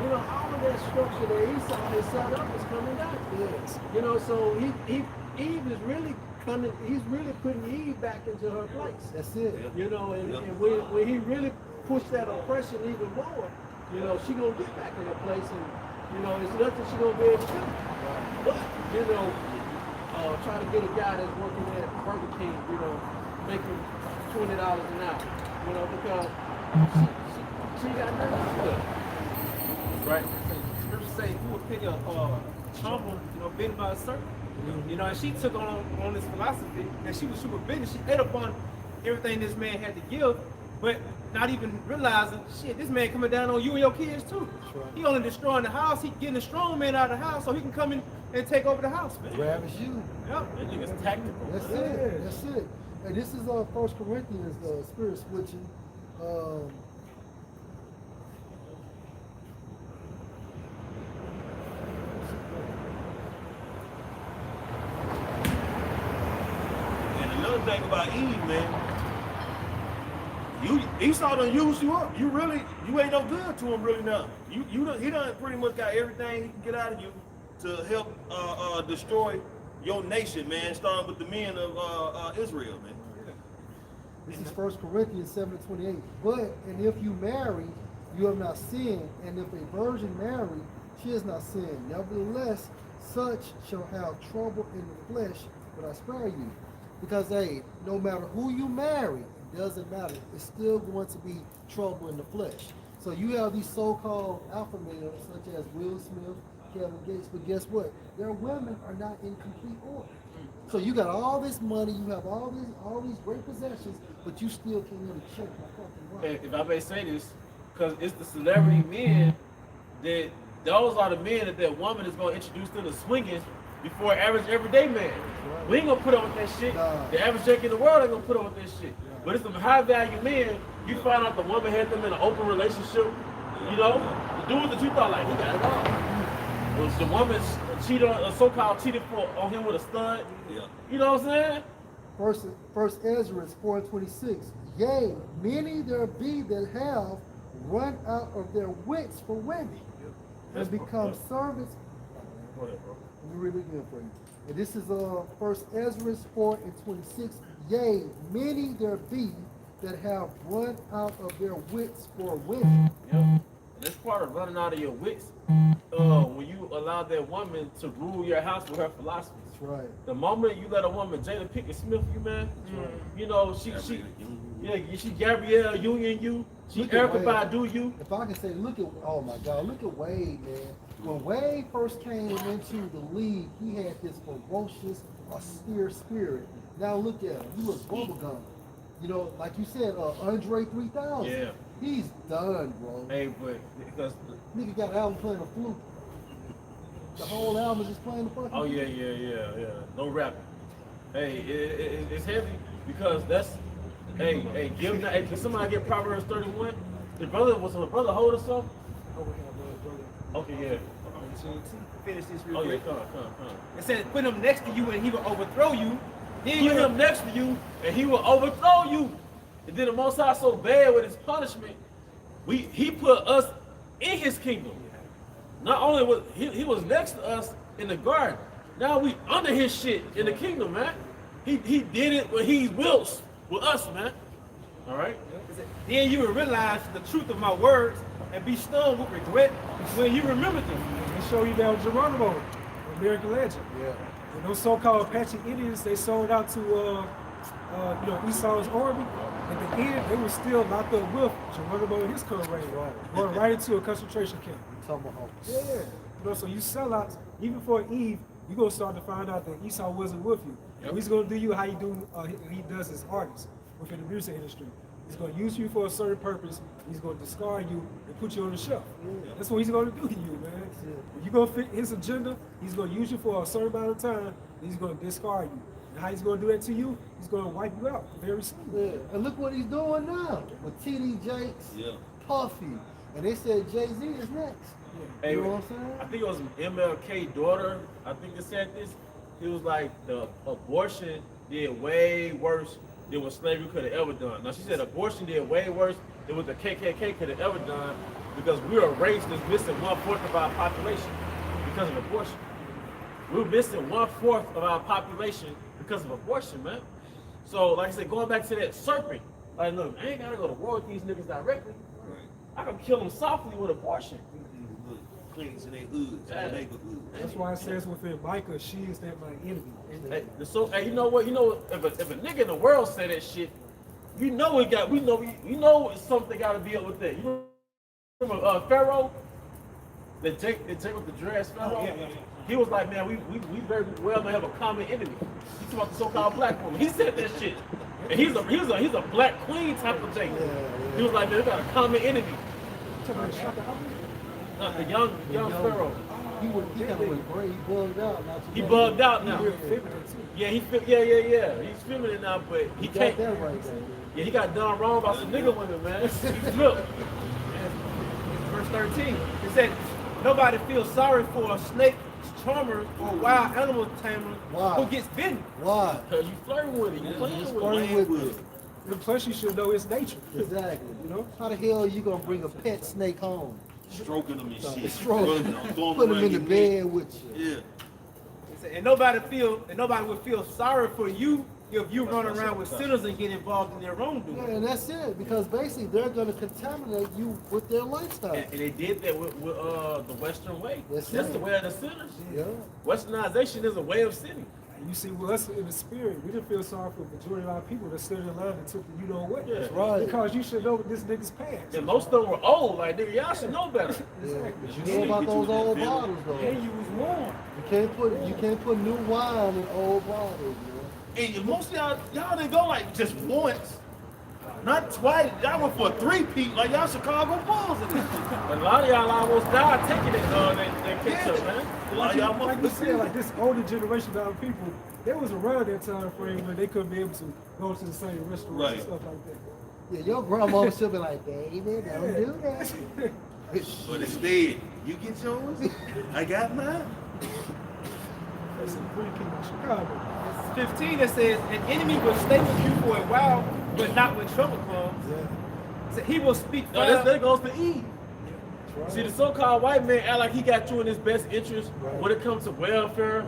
You know, all of that structure that Esau has set up is coming down. Yes. You know, so Eve is really coming. He's really putting Eve back into her place. That's it. You know, and when he really push that oppression even more, you know, she gonna get back in her place, and you know, it's nothing she gonna be able to do. But you know, try to get a guy that's working at Burger King, you know, making $20 an hour, you know, because she got nothing to do. Right. Scripture say, "Who will pick a humble, you know, bitten by a serpent?" You know, and she took on this philosophy, and she was super bitten. She ate up on everything this man had to give, but not even realizing, shit, this man coming down on you and your kids too. Right. He only destroying the house. He getting a strong man out of the house so he can come in and take over the house, man. Ravish you. Yep. That nigga's tactical. That's it. That's it. And this is 1 Corinthians, spirit switching. And another thing about Eve, man, Esau done used you up. You ain't no good to him really now. He done pretty much got everything he can get out of you to help destroy your nation, man, starting with the men of Israel, man. This is 1 Corinthians 7:28. But, and if you marry, you have not sinned, and if a virgin marry, she has not sinned. Nevertheless, such shall have trouble in the flesh, but I spare you. Because, hey, no matter who you marry, it doesn't matter. It's still going to be trouble in the flesh. So you have these so-called alpha males, such as Will Smith, Kevin Gates, but guess what? Their women are not in complete order. So you got all this money, you have all these great possessions, but you still can't even check my fucking wife. And if I may say this, because it's the celebrity men that those are the men that woman is going to introduce to the swinging before average everyday man. Right. We ain't going to put up with that shit. Nah. The average Jake in the world ain't going to put up with that shit. But it's some high value men. You find out the woman had them in an open relationship, you know, the dude that you thought like he got it all. Was the woman cheated on, so-called cheated on him with a stud? Yeah. You know what I'm saying? First Ezra 4:26. Yea, many there be that have run out of their wits for women and become servants. Go ahead, bro. Let me read it again for you. And this is First Ezra 4:26. Yea, many there be that have run out of their wits for women. Yep. And that's part of running out of your wits. When you allow that woman to rule your house with her philosophies. That's right. The moment you let a woman Jada Pinkett Smith you, man, you know she Gabrielle Union you, she Look at Erykah Wade. Badu you. If I can say, look at, oh my God, look at Wade, man. When Wade first came into the league, he had this ferocious, austere spirit. Now look at him. He looks bubblegum. You know, like you said, Andre 3000. Yeah. He's done, bro. Hey, but because Nigga got an album playing a flute. The whole album is just playing the fucking oh yeah, no rapping. Hey, it's heavy because that's hey give that. Hey, can somebody get Proverbs 31? The brother was a brother hold or something? Okay, yeah. Finish this real Oh yeah, quick. come. It said, put him next to you and he will overthrow you. Then Put you him next to you, and he will overthrow you. And then the Most High so bad with his punishment, he put us in his kingdom. Not only was he was next to us in the garden, now we under his shit in the kingdom, man. He did it when he wills with us, man. All right. Then you will realize the truth of my words and be stunned with regret when you remember them. They show you that Geronimo, American legend. Yeah. And those so-called Apache Indians, they sold out to Esau's army. At the end, they were still locked up with Geronimo and his co-raiders, going right into a concentration camp. Tomahawk. Yeah. You know, so you sellouts, even for Eve, you're gonna start to find out that Esau wasn't with you. Yep. He's gonna do you how he does his artist within the music industry. He's gonna use you for a certain purpose. He's gonna discard you and put you on the shelf. That's what he's gonna do to you, man. If you're gonna fit his agenda, he's gonna use you for a certain amount of time, and he's gonna discard you. And how he's gonna do that to you? He's gonna wipe you out very soon. Yeah. And look what he's doing now with TD Jakes, Puffy. And they said Jay-Z is next. Hey, You know what I'm saying? I think it was MLK daughter. I think it said this. It was like the abortion did way worse than what slavery could have ever done. Now she said abortion did way worse than what the KKK could have ever done because we're a race that's missing 1/4 of our population because of abortion. We're missing 1/4 of our population because of abortion, man. So, like I said, going back to that serpent, like, look, I ain't gotta go to war with these niggas directly. I can kill them softly with abortion. Cleans in their hoods, in their neighborhood. That's why it says within Micah, she is that my enemy. Hey, so hey, you know what? You know if a nigga in the world say that shit, we know it's something got to be up with that. You remember Pharaoh? The Jake with the dress Pharaoh. Yeah. He was like, man, we very well may have a common enemy. He talking about the so-called black woman. He said that shit, and he's a black queen type of Jake. He was like, man, we got a common enemy. The young Pharaoh. He kind of went gray. He bugged out. Not too He much. bugged out now. Real feminine too. Yeah, yeah. He's feminine now, but he Got can't. that right there. Yeah, he got done wrong by some nigga women, man. Look, Verse 13. It said, nobody feels sorry for a snake charmer or a wild animal tamer Wow. who gets bitten. Why? cause you flirting with it, you playing with Flirting it. with it. And plus, you should know its nature. Exactly. You know? How the hell are you gonna bring a pet snake home? Stroking them and shit. Stroke. Throwing Put them him in the around your neck. bed with you. Yeah. It said, and nobody would feel sorry for you if you run around with sinners and get involved in their wrongdoing. Yeah, and that's it. Because basically they're gonna contaminate you with their lifestyle. And they did that with the Western way. That's That's it. the way of the sinners. Yeah. Westernization is a way of sinning. And you see, with us in the spirit, we didn't feel sorry for the majority of our people that stood in line and took the you know what. Yeah. Right. Because you should know this nigga's past. And most of them were old. Like, nigga, y'all should know better. Yeah. You know about those old bottles though. And you was warned. You can't put new wine in old bottles, man. And most of y'all didn't go like just once, not twice. Y'all went for a three-peat like y'all Chicago Bulls. A lot of y'all almost died taking it, that ketchup, man. A lot of y'all Like you motherfuckers said, like this older generation of our people, they was around that time frame when they couldn't be able to go to the same restaurants Right. and stuff like that. Yeah, your grandma should be like, baby, don't do that. But instead, you get yours, I got mine. That's in Free Kingdom, Chicago. 15 that says, an enemy will stay with you for a while, but not when trouble comes. Yeah. It said, he will speak No, fire. that goes to Eve. That's See, right. the so-called white man act like he got you in his best interest Right. when it comes to welfare.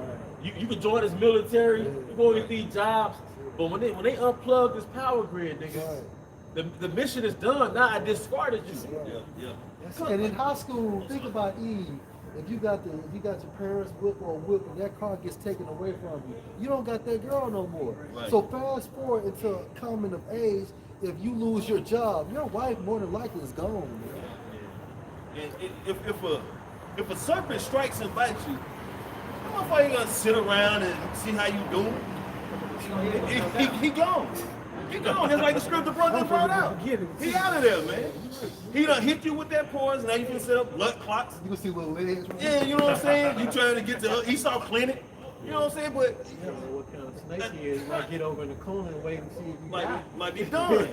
You can join this military, you go get these jobs, but when they unplug this power grid, nigga, the mission is done. Now I discarded you. Yeah. And in high school, think about Eve. If you got your parents' whip or whip and that car gets taken away from you, you don't got that girl no more. Right. So fast forward into coming of age, if you lose your job, your wife more than likely is gone. And if a serpent strikes and bites you, that motherfucker ain't gonna sit around and see how you doing. He gone. He gone. Just like the scripture brother brought out. He out of there, man. He done hit you with that poison. Now you can set up blood clots. You can see little legs. Yeah, you know what I'm saying? You trying to get to Esau Clinic. You know what I'm saying? But You don't know what kind of snake he is. You might get over in the corner and wait and see if you die. might be done.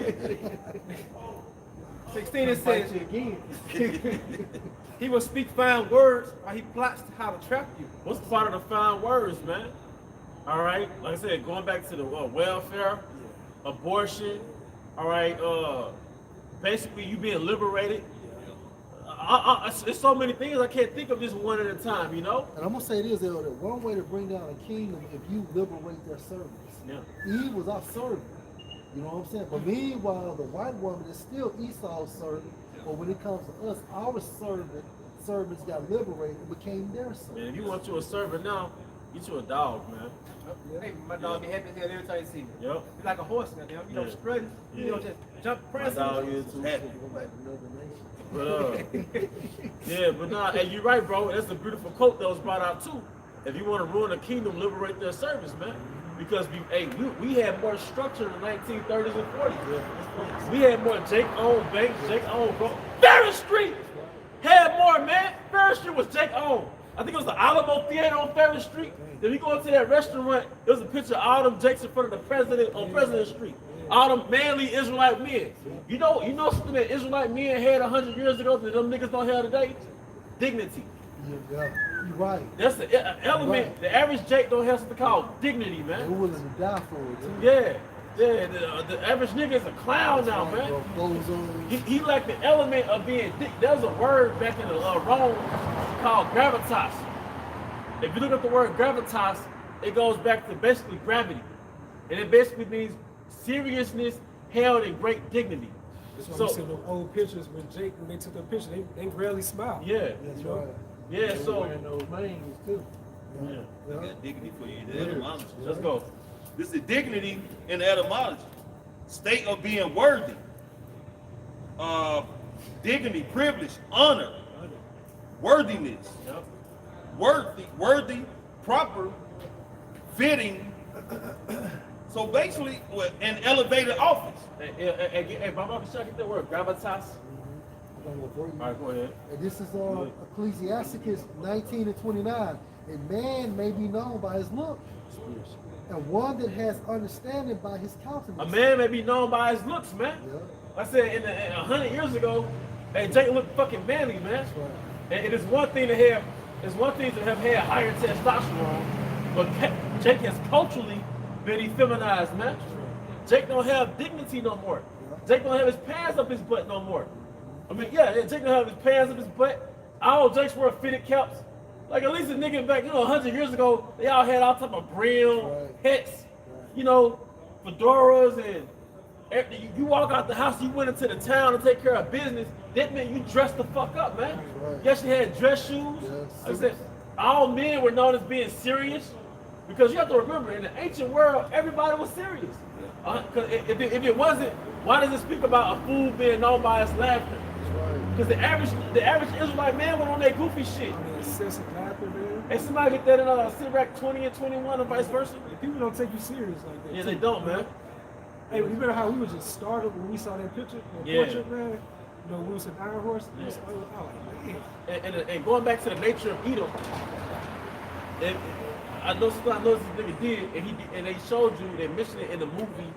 16 it Bite says, you again. he will speak fine words while he plots how to trap you. What's part of the fine words, man? All right, like I said, going back to the welfare, abortion. All right, basically you being liberated. It's so many things I can't think of just one at a time, you know. And I'm gonna say this, Elder. One way to bring down a kingdom if you liberate their servants. Yeah. Eve was our servant. You know what I'm saying? But meanwhile, the white woman is still Esau's servant. But when it comes to us, our servants got liberated and became their servants. Man, if you want you a servant now, get you a dog, man. Hey, my dog be happy as hell every time you see me. Yep. He's like a horse, goddamn. You know, Yeah. strutting. You know, Yeah. just jump, My press. dog is too. Happy. But yeah, but nah, and you're right, bro. That's a beautiful quote that was brought out too. If you want to ruin a kingdom, liberate their service, man. Because we had more structure in the 1930s and 40s. We had more Jake-owned banks, Jake-owned, bro. Ferris Street had more, man. Ferris Street was Jake-owned. I think it was the Alamo Theater on Ferris Street. Then we go into that restaurant, there was a picture of all them Jakes in front of the president on President Street. All them manly Israelite men. You know something that Israelite men had 100 years ago that them niggas don't have today? Dignity. Yeah, you're right. That's the element. Right. The average Jake don't have something called dignity, They're man. willing to die for it too. Yeah. The average nigga is a clown now, man. Goes on. He like the element of being dick. There's a word back in the Rome called gravitas. If you look at the word gravitas, it goes back to basically gravity. And it basically means seriousness held in great dignity. That's why So- we see those old pictures when they took a picture, they rarely smile. Yeah. That's right. Yeah, They're so wearing those manes too. yeah. I got dignity for you. The etymology. Let's go. This is dignity in the etymology. State of being worthy. Dignity, privilege, honor, worthiness. Yep. Worthy, proper, fitting. So basically, an elevated office. Hey, Mama, can I get that word gravitas? I'm gonna bring you- All right, go ahead. And this is Ecclesiasticus 19 and 29. A man may be known by his look, and one that has understanding by his countenance. A man may be known by his looks, man. Yeah, I said in 100 years ago, hey, Jake looked fucking manly, man. that's right. And it is one thing to have had higher testosterone, but Jake has culturally been effeminized, man. Jake don't have dignity no more. Jake don't have his pants up his butt no more. I mean, yeah, Jake don't have his pants up his butt. All Jakes wear fitted caps. Like at least a nigga back, 100 years ago, they all had all type of brim, hats, fedoras, and you walk out the house, you went into the town to take care of business. That meant you dressed the fuck up, man. Right. Yes, you had dress shoes. Yes. Like I said, all men were known as being serious because you have to remember, in the ancient world, everybody was serious. 'Cause if it wasn't, why does it speak about a fool being known by his laughter? Because the average Israelite man went on that goofy shit. I mean, excessive laughter, man. And somebody get that in Sirach 20 and 21 and vice versa. And people don't take you serious like that. Yeah, too. they don't, man. Hey, remember how we was just startled when we saw that picture, that Yeah. portrait, man? We was an Iron Horse. I was like, man. And going back to the nature of Edom, I know this nigga did, and they showed you, they mentioned it in the movie.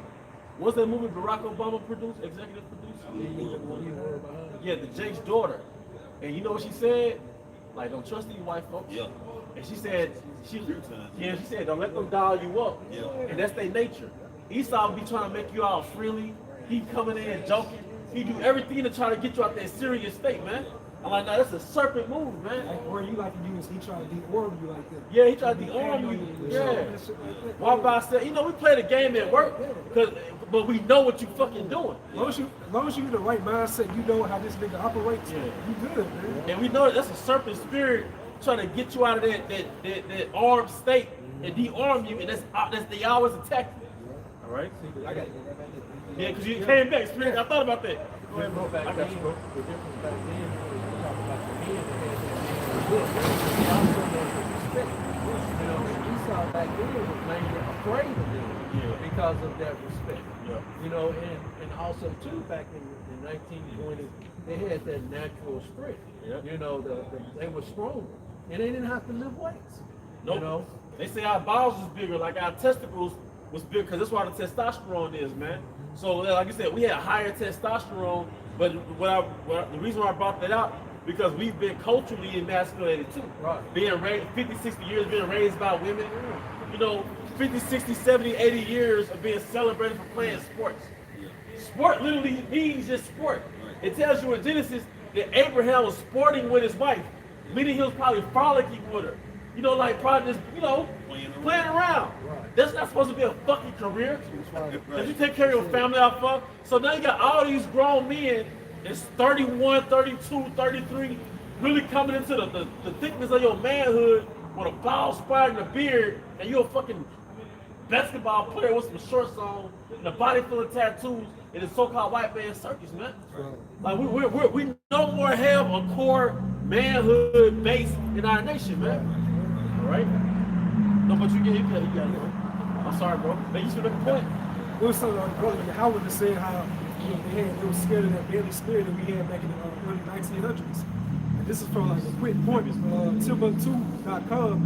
What's that movie Barack Obama produced, executive produced? Yeah, the Jake's daughter. And you know what she said? Like, don't trust these white folks. Yeah. And she said, she said, don't let them dial you up. Yeah. And that's their nature. Esau be trying to make you all freely. He coming in joking. He do everything to try to get you out that serious state, man. I'm like, nah, that's a serpent move, man. Like, or you like to use, he tried to de-arm you like that. Yeah, he tried to de-arm you. Yeah. Walk by and say, you know, we play the game at work, but we know what you fucking doing. As long as you in the right mindset, you know how this nigga operates, you good, man. And we know that's a serpent spirit trying to get you out of that armed state and de-arm you, and that's they always attack you. All right? Yeah, because you came back, spirit. I thought about that. Go ahead, bro. I got you, bro. The difference back then, we talk about the men that had that look. They also had the respect. You know, Esau back then was mainly afraid of them because of that respect. Yeah. You know, and also too, back in the 1920s, they had that natural strength. Yeah. You know, they were stronger, and they didn't have to lift weights. Nope. You know, They say our bowels is bigger, like our testicles was bigger, because that's why the testosterone is, man. So, like you said, we had higher testosterone, but the reason why I brought that out, because we've been culturally emasculated too. Right. Being raised, 50, 60 years being raised by women, you know, 50, 60, 70, 80 years of being celebrated for playing sports. Sport literally means just sport. It tells you in Genesis that Abraham was sporting with his wife, meaning he was probably frolicking with her. You know, like probably just, you know, playing around. Right. That's not supposed to be a fucking career. If you take care of your family out fuck. So now you got all these grown men that's 31, 32, 33, really coming into the thickness of your manhood with a bald spot and a beard, and you're a fucking basketball player with some shorts on and a body full of tattoos in the so-called white man circus, man. Like we no more have a core manhood base in our nation, man. All right? No, but you got it, bro. I'm sorry, bro. But you should make a point. It was something like brother Howard was saying how they were scared of that Bailey spirit that we had back in the early 1900s. And this is from like a quick point. Timbuktu.com.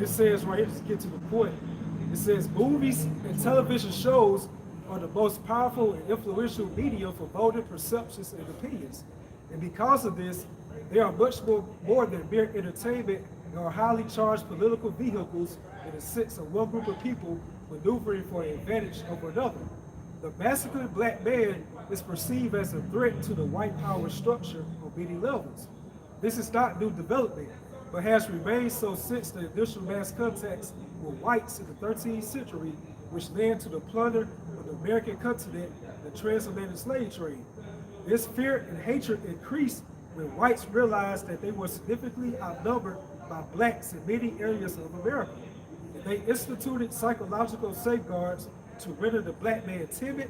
It says right here, just get to the point. It says movies and television shows are the most powerful and influential media for voting perceptions and opinions. And because of this, they are much more than mere entertainment and are highly charged political vehicles in the sense of one group of people maneuvering for an advantage over another. The masculine black man is perceived as a threat to the white power structure on many levels. This is not new development, but has remained so since the initial mass contacts with whites in the 13th century, which led to the plunder of the American continent and the transatlantic slave trade. This fear and hatred increased when whites realized that they were significantly outnumbered by blacks in many areas of America. And they instituted psychological safeguards to render the black man timid,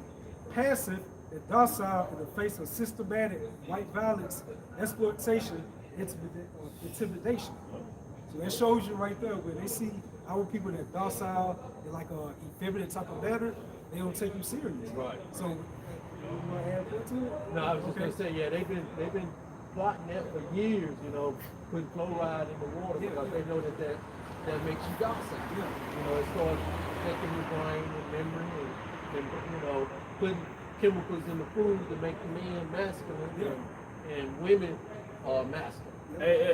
passive, and docile in the face of systematic white violence, exploitation, intimidation. So that shows you right there where they see our people that docile in like a effeminate type of manner, they don't take you serious. Right. So you want to add that to it? No, I was just gonna say, yeah, they've been plotting that for years, you know, putting fluoride in the water because they know that makes you docile. Yeah. You know, it starts affecting your brain and memory and you know, putting chemicals in the food to make the men masculine and women are masculine.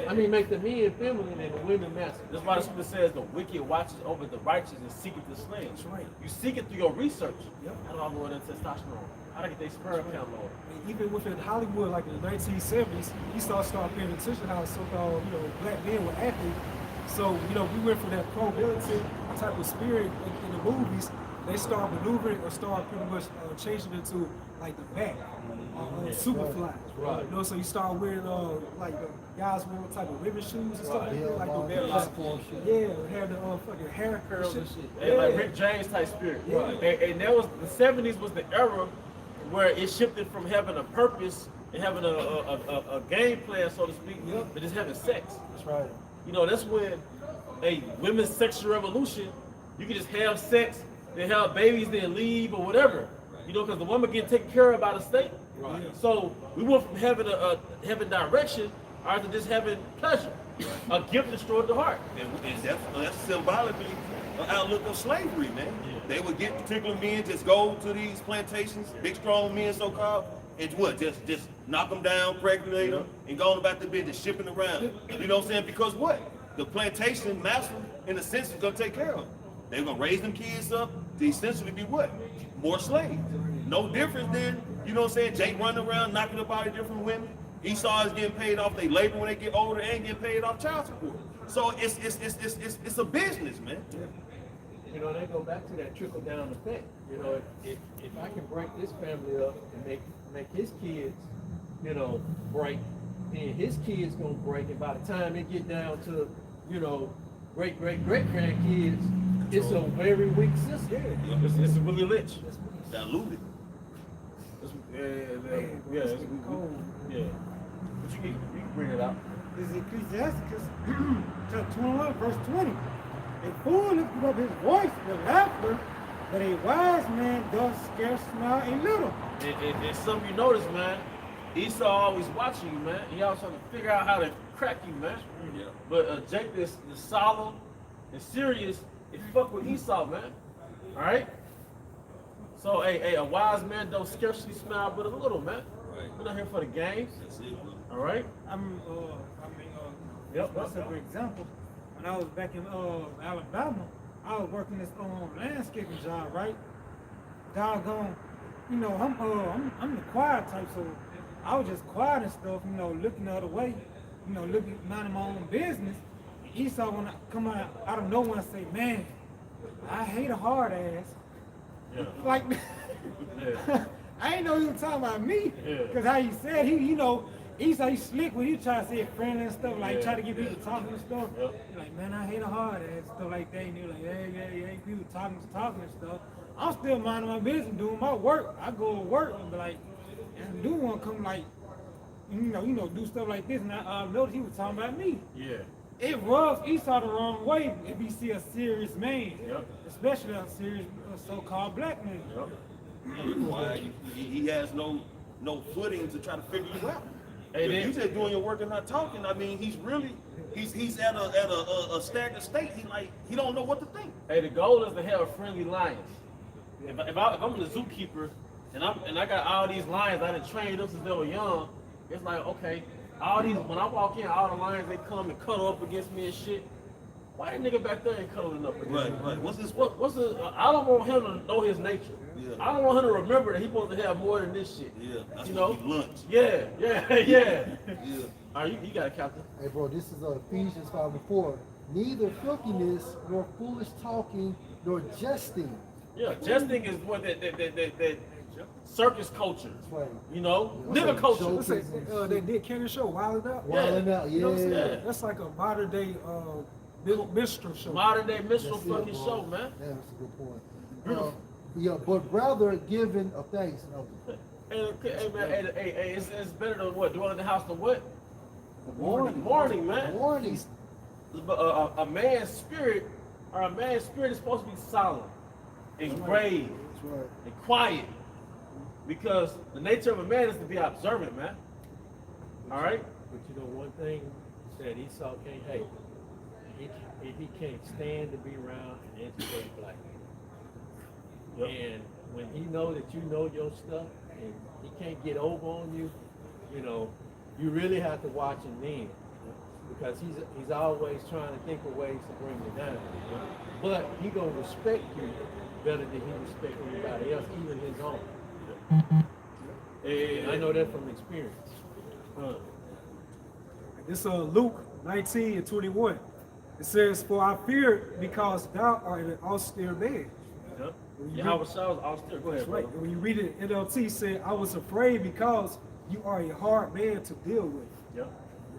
I mean, make the men feminine and the women masculine. That's why the scripture says the wicked watches over the righteous and seeketh the slain. That's right. You seek it through your research. Yep. How do I know that testosterone? How do I get their sperm count lower? And even within Hollywood, like in the 1970s, you start paying attention how so-called, you know, black men were acting. So, you know, we went from that pro-militant type of spirit in the movies. They start maneuvering or start pretty much changing into like the back, Superfly. Right. You know, so you start wearing like guys wearing what type of ribbon shoes and stuff like that, like the platform shit. yeah, had the fucking hair Curls and shit. And like Rick James type spirit. Yeah. And that was the 70s was the era where it shifted from having a purpose and having a game plan, so to speak, but just having sex. That's right. You know, that's when a women's sexual revolution, you can just have sex, then have babies, then leave or whatever. You know, because the woman getting taken care of by the state. Right. So we went from having having direction to just having pleasure. A gift destroyed the heart. And that's symbolically an outlook of slavery, man. They would get particular men, just go to these plantations, big strong men so-called, and what, just knock them down, pregnate them, and go on about the business, shipping around. You know what I'm saying? Because what? The plantation master, in a sense, is gonna take care of them. They're gonna raise them kids up to essentially be what? More slaves. No different than, you know what I'm saying, Jake running around, knocking up all the different women. Esau is getting paid off their labor when they get older and getting paid off child support. So it's a business, man. You know, they go back to that trickle down effect. You know, if I can break this family up and make his kids, you know, break, then his kids gonna break, and by the time it get down to, you know, great grandkids, it's a very weak system. It's Willie Lynch. Diluted. Yeah. But you can bring it out. This is Ecclesiasticus chapter 21, verse 20. A fool lifted up his voice with laughter, but a wise man does scarce smile a little. And something you notice, man, Esau always watching you, man. He always trying to figure out how to crack you, man. Yeah. But Jacob is solemn and serious. If you fuck with Esau, man. All right. So a wise man don't scarcely smile but a little, man. Right. We're not here for the games. That's it, bro. All right. Yep, that's a good example. When I was back in Alabama, I was working this landscaping job, right? Doggone, you know, I'm the quiet type, so I was just quiet and stuff, you know, looking the other way, you know, minding my own business. Esau, when I come out of nowhere and say, man, I hate a hard ass. Yeah. Like, Yeah. I ain't know he was talking about me. Yeah. Because how he said, he, you know, Esau, he slick when he try to say it friendly and stuff, like Yeah. try to get people talking and stuff. Yep. He like, man, I hate a hard ass, stuff like that. And he like, yeah, people talking and stuff. I'm still minding my business, doing my work. I go to work and be like, and do one come like, you know, do stuff like this. And I noticed he was talking about me. Yeah. It rubs Esau the wrong way if you see a serious man, Yep. especially a serious so-called black man. Yep. Why he has no footing to try to figure you out. Hey, If then- you just doing your work and not talking, I mean, he's at a stagnant state. He don't know what to think. Hey, the goal is to have friendly lions. If I'm the zookeeper and I got all these lions, I done trained them since they were young. It's like, okay, all these, when I walk in, all the lions, they come and cuddle up against me and shit. Why that nigga back there ain't cuddling up against me? Right. What's this? What's the? I don't want him to know his nature. Yeah. I don't want him to remember that he's supposed to have more than this shit. Yeah, that's you supposed know? to be lunch. Yeah. Yeah. All right, you got it, Captain. Hey, bro, this is Ephesians 5:4. Neither filthiness, nor foolish talking, nor jesting. Yeah, jesting is what that circus culture. Right. You know, Yeah. nigga culture. Let's say that Nick Cannon show, Wild Out. Wilding out, You know what I'm saying? yeah. That's like a modern day minstrel show. Modern day minstrel That's it, fucking bro. show, man. Yeah, that's a good point. Yeah, but rather giving of thanks. Hey man, hey, it's better than what? Dwelling in the house than what? Warning, man. Warning. A man's spirit is supposed to be solemn and grave That's right. and quiet, because the nature of a man is to be observant, man. All right. But you know one thing that Esau can't hate? He can't stand to be around an educated black man. Yep. And when he know that you know your stuff and he can't get over on you, you know, you really have to watch him then. Because he's always trying to think of ways to bring you down. But he gonna respect you better than he respect anybody else, even his own. And I know that from experience. This Luke 19:21. It says, "For I fear because thou art an austere man." Yep. When you Yahweh Shah was austere. Go ahead, That's right. brother. And when you read it, NLT said, "I was afraid because you are a hard man to deal with." Yep.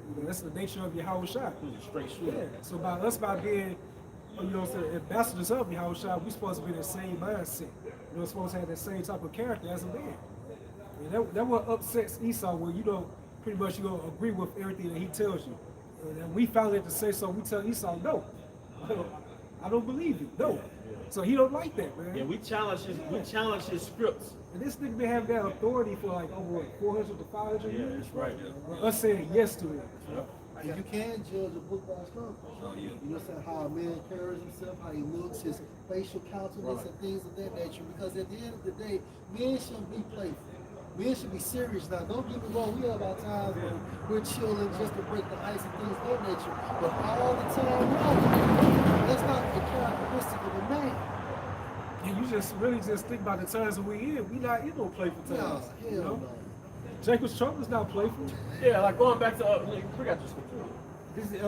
You know, that's the nature of Yahweh Shah. He was a straight Yeah. shooter. So by being, you know, ambassadors of Yahweh Shah, we supposed to be in the same mindset. You know, supposed to have that same type of character as a man. And that what upsets Esau, where you don't pretty much you don't agree with everything that he tells you. And we finally have to say so. We tell Esau, no, I don't believe you, no. So he don't like that, man. Yeah, we challenge his scripts. And this nigga been having that authority for like over 400 to 500 Yeah, years. that's right. Us saying yes to it. And you can judge a book by its cover. You know how a man carries himself, how he looks, his facial countenance and things of that nature. Because at the end of the day, men shouldn't be playful. Men should be serious. Now, don't get me wrong, we have our times when we're chilling just to break the ice and things of that nature. But all the time, no. That's not the characteristic of a man. And you just really just think about the times that we in. We not in no playful No, times. hell You know? no. Jacob's trouble is not playful. Yeah, like going back to, we got your scripture. This is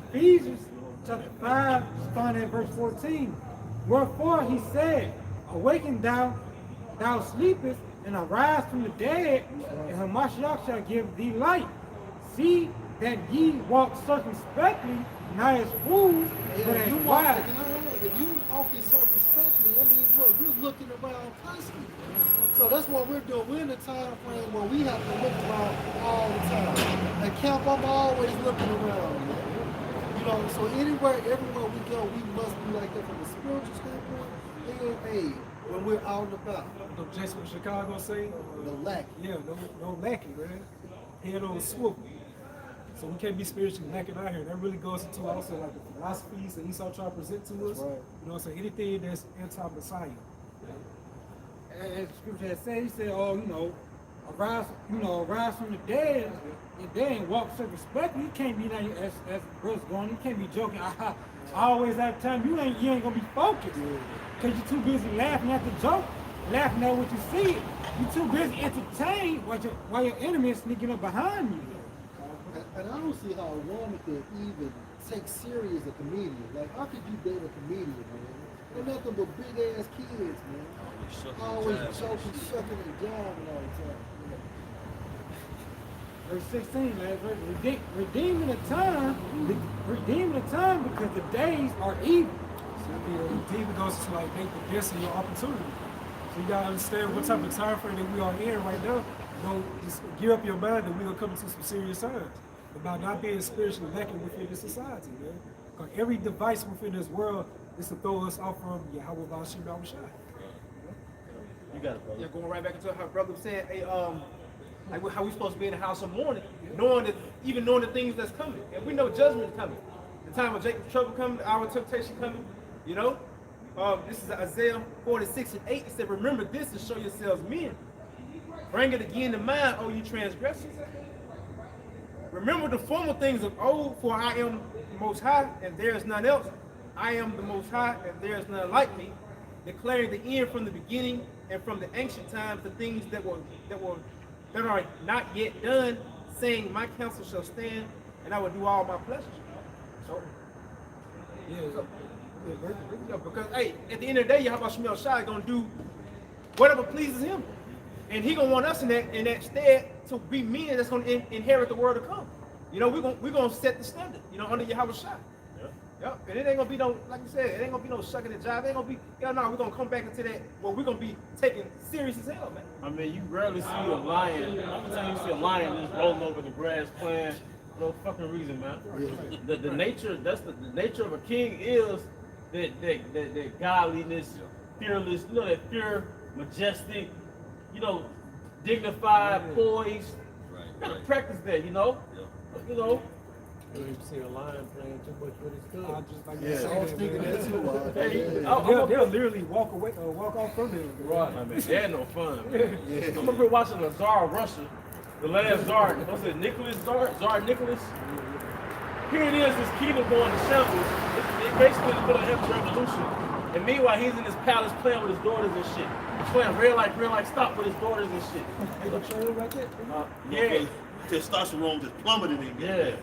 Ephesians chapter 5, starting at verse 14. Wherefore he said, awaken thou sleepest, and arise from the dead, and Hamashiach shall give thee light. See that ye walk circumspectly, not as fools, but as wise. If you walking circumspectly, that means what? You're looking around constantly. So that's what we're doing. We're in a time frame where we have to look around all the time. At camp, I'm always looking around. You know, so anywhere, everywhere we go, we must be like that from a spiritual standpoint and when we're out and about. No Jason from Chicago say, No lack. yeah, no lacking, man. Head on swivel. So we can't be spiritually lacking out here. That really goes into also like the philosophies that Esau try to present to us. Right. You know, so anything that's anti-Messiah. As the scripture has said, he said, arise from the dead, and then walk circumspectly. You can't be like, as brothers going, you can't be joking. I always have time. You ain't gonna be focused. Because you're too busy laughing at the joke, laughing at what you see. You're too busy entertained while your enemy is sneaking up behind you. And I don't see how a woman could even take serious a comedian. Like, how could you date a comedian, man? They're nothing but big ass kids, man. Always joking, shucking, and jiving all the time. Verse 16, last verse, redeeming the time because the days are evil. So redeeming goes to like make the best of your opportunity. So you gotta understand what type of time frame that we are in right now. Just gear up your mind that we're gonna come into some serious times about not being spiritually lacking within the society, man. Because every device within this world is to throw us off from Yahweh Bashim Yahushua. You got it, brother. Yeah, going right back into how brother was saying, hey, like how we supposed to be in the house of mourning, knowing the things that's coming, and we know judgment is coming. The time of Jacob's trouble coming, our temptation coming. You know, this is Isaiah 46:8. It said, "Remember this and show yourselves men. Bring it again to mind, O you transgressors. Remember the former things of old, for I am the Most High, and there is none else. I am the Most High, and there is none like me, declaring the end from the beginning, and from the ancient times the things that are not yet done, saying, my counsel shall stand, and I will do all my pleasures." So, because hey, at the end of the day, Yahweh Shemel Shai is gonna do whatever pleases him. And he gonna want us in that stead to be men that's gonna inherit the world to come. You know, we're gonna set the standard, you know, under Yahweh Shai. Yep. And it ain't gonna be no, like you said, it ain't gonna be no shucking and jive. It ain't gonna be, we're gonna come back into that, well, we're gonna be taken serious as hell, man. I mean, you rarely see a lion. I'm telling you, see a lion just rolling over the grass playing for no fucking reason, man. The nature, that's the nature of a king is that godliness, fearless, you know, that pure, majestic, you know, dignified, poised. Right. You gotta practice that, you know. You know. You see a lion playing too much with his cub. Just like I was thinking that too. They'll literally walk off from them. Right. I mean, they had no fun. Man. I'm up here watching the Tsar of Russia, the last Tsar. What's it, Nicholas Tsar Nicholas? Here it is, his kingdom going to shambles. It basically is going to have a revolution. And meanwhile, he's in his palace playing with his daughters and shit. He's playing red light, stop with his daughters and shit. Yeah. Testosterone just plummeted in Yeah. there.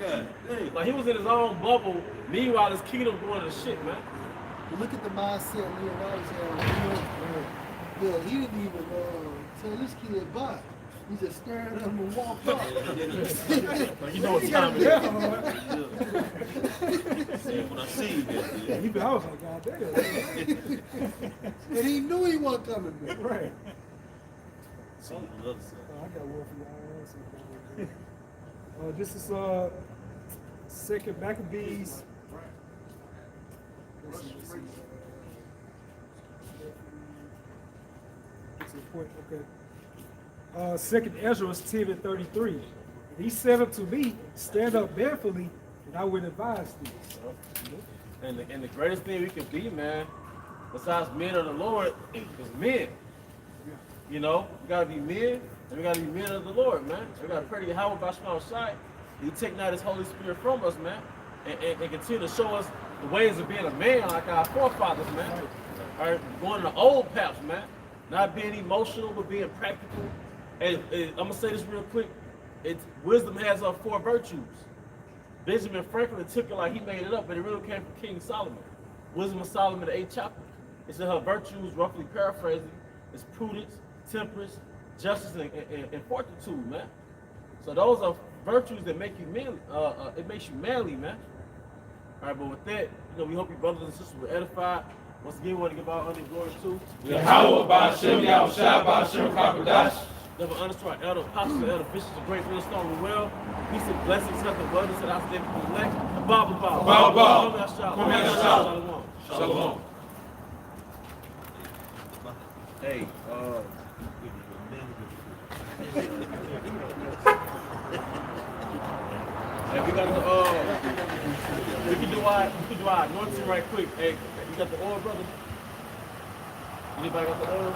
God dang. Like he was in his own bubble. Meanwhile, his kingdom going to shit, man. Look at the mindset Leonidas had. Yeah, he didn't even tell this kid bye. He just stared at him and walked off. You know what time it is. See when I see you, Yeah, I was like, God damn. And he knew he wasn't coming back. Right. see you on the other side. I got one for y'all. This is Second Maccabees. Let's see. That's the point. Okay. Second Ezra 10:33. He said unto me, stand up barefully, and I will advise thee. And the greatest thing we can be, man, besides men of the Lord, is men. You know, we gotta be men, and we gotta be men of the Lord, man. We gotta pray to Yahweh Bashma Shai. He take not his Holy Spirit from us, man, and continue to show us the ways of being a man like our forefathers, man. All right, going the old paths, man. Not being emotional, but being practical. And I'm gonna say this real quick. Wisdom has 4 virtues. Benjamin Franklin took it like he made it up, but it really came from King Solomon. Wisdom of Solomon, the 8th chapter. It said her virtues, roughly paraphrasing, is prudence, temperance, justice, and fortitude, man. So those are virtues that make you manly. It makes you manly, man. All right, but with that, we hope your brothers and sisters were edified. Once again, we want to give our honor and glory to Yahweh Ba'Shem Yahushua Ba'Shem Kakodash. Never honest to our elder apostles and elder bishops of Great Millstone Well. Peace and blessings, health and wellness, and our David the elect. And Bob. Come here, Shalom. Hey, we got the we can do our anointing right quick. Hey, you got the oil, brother? Anybody got the oil?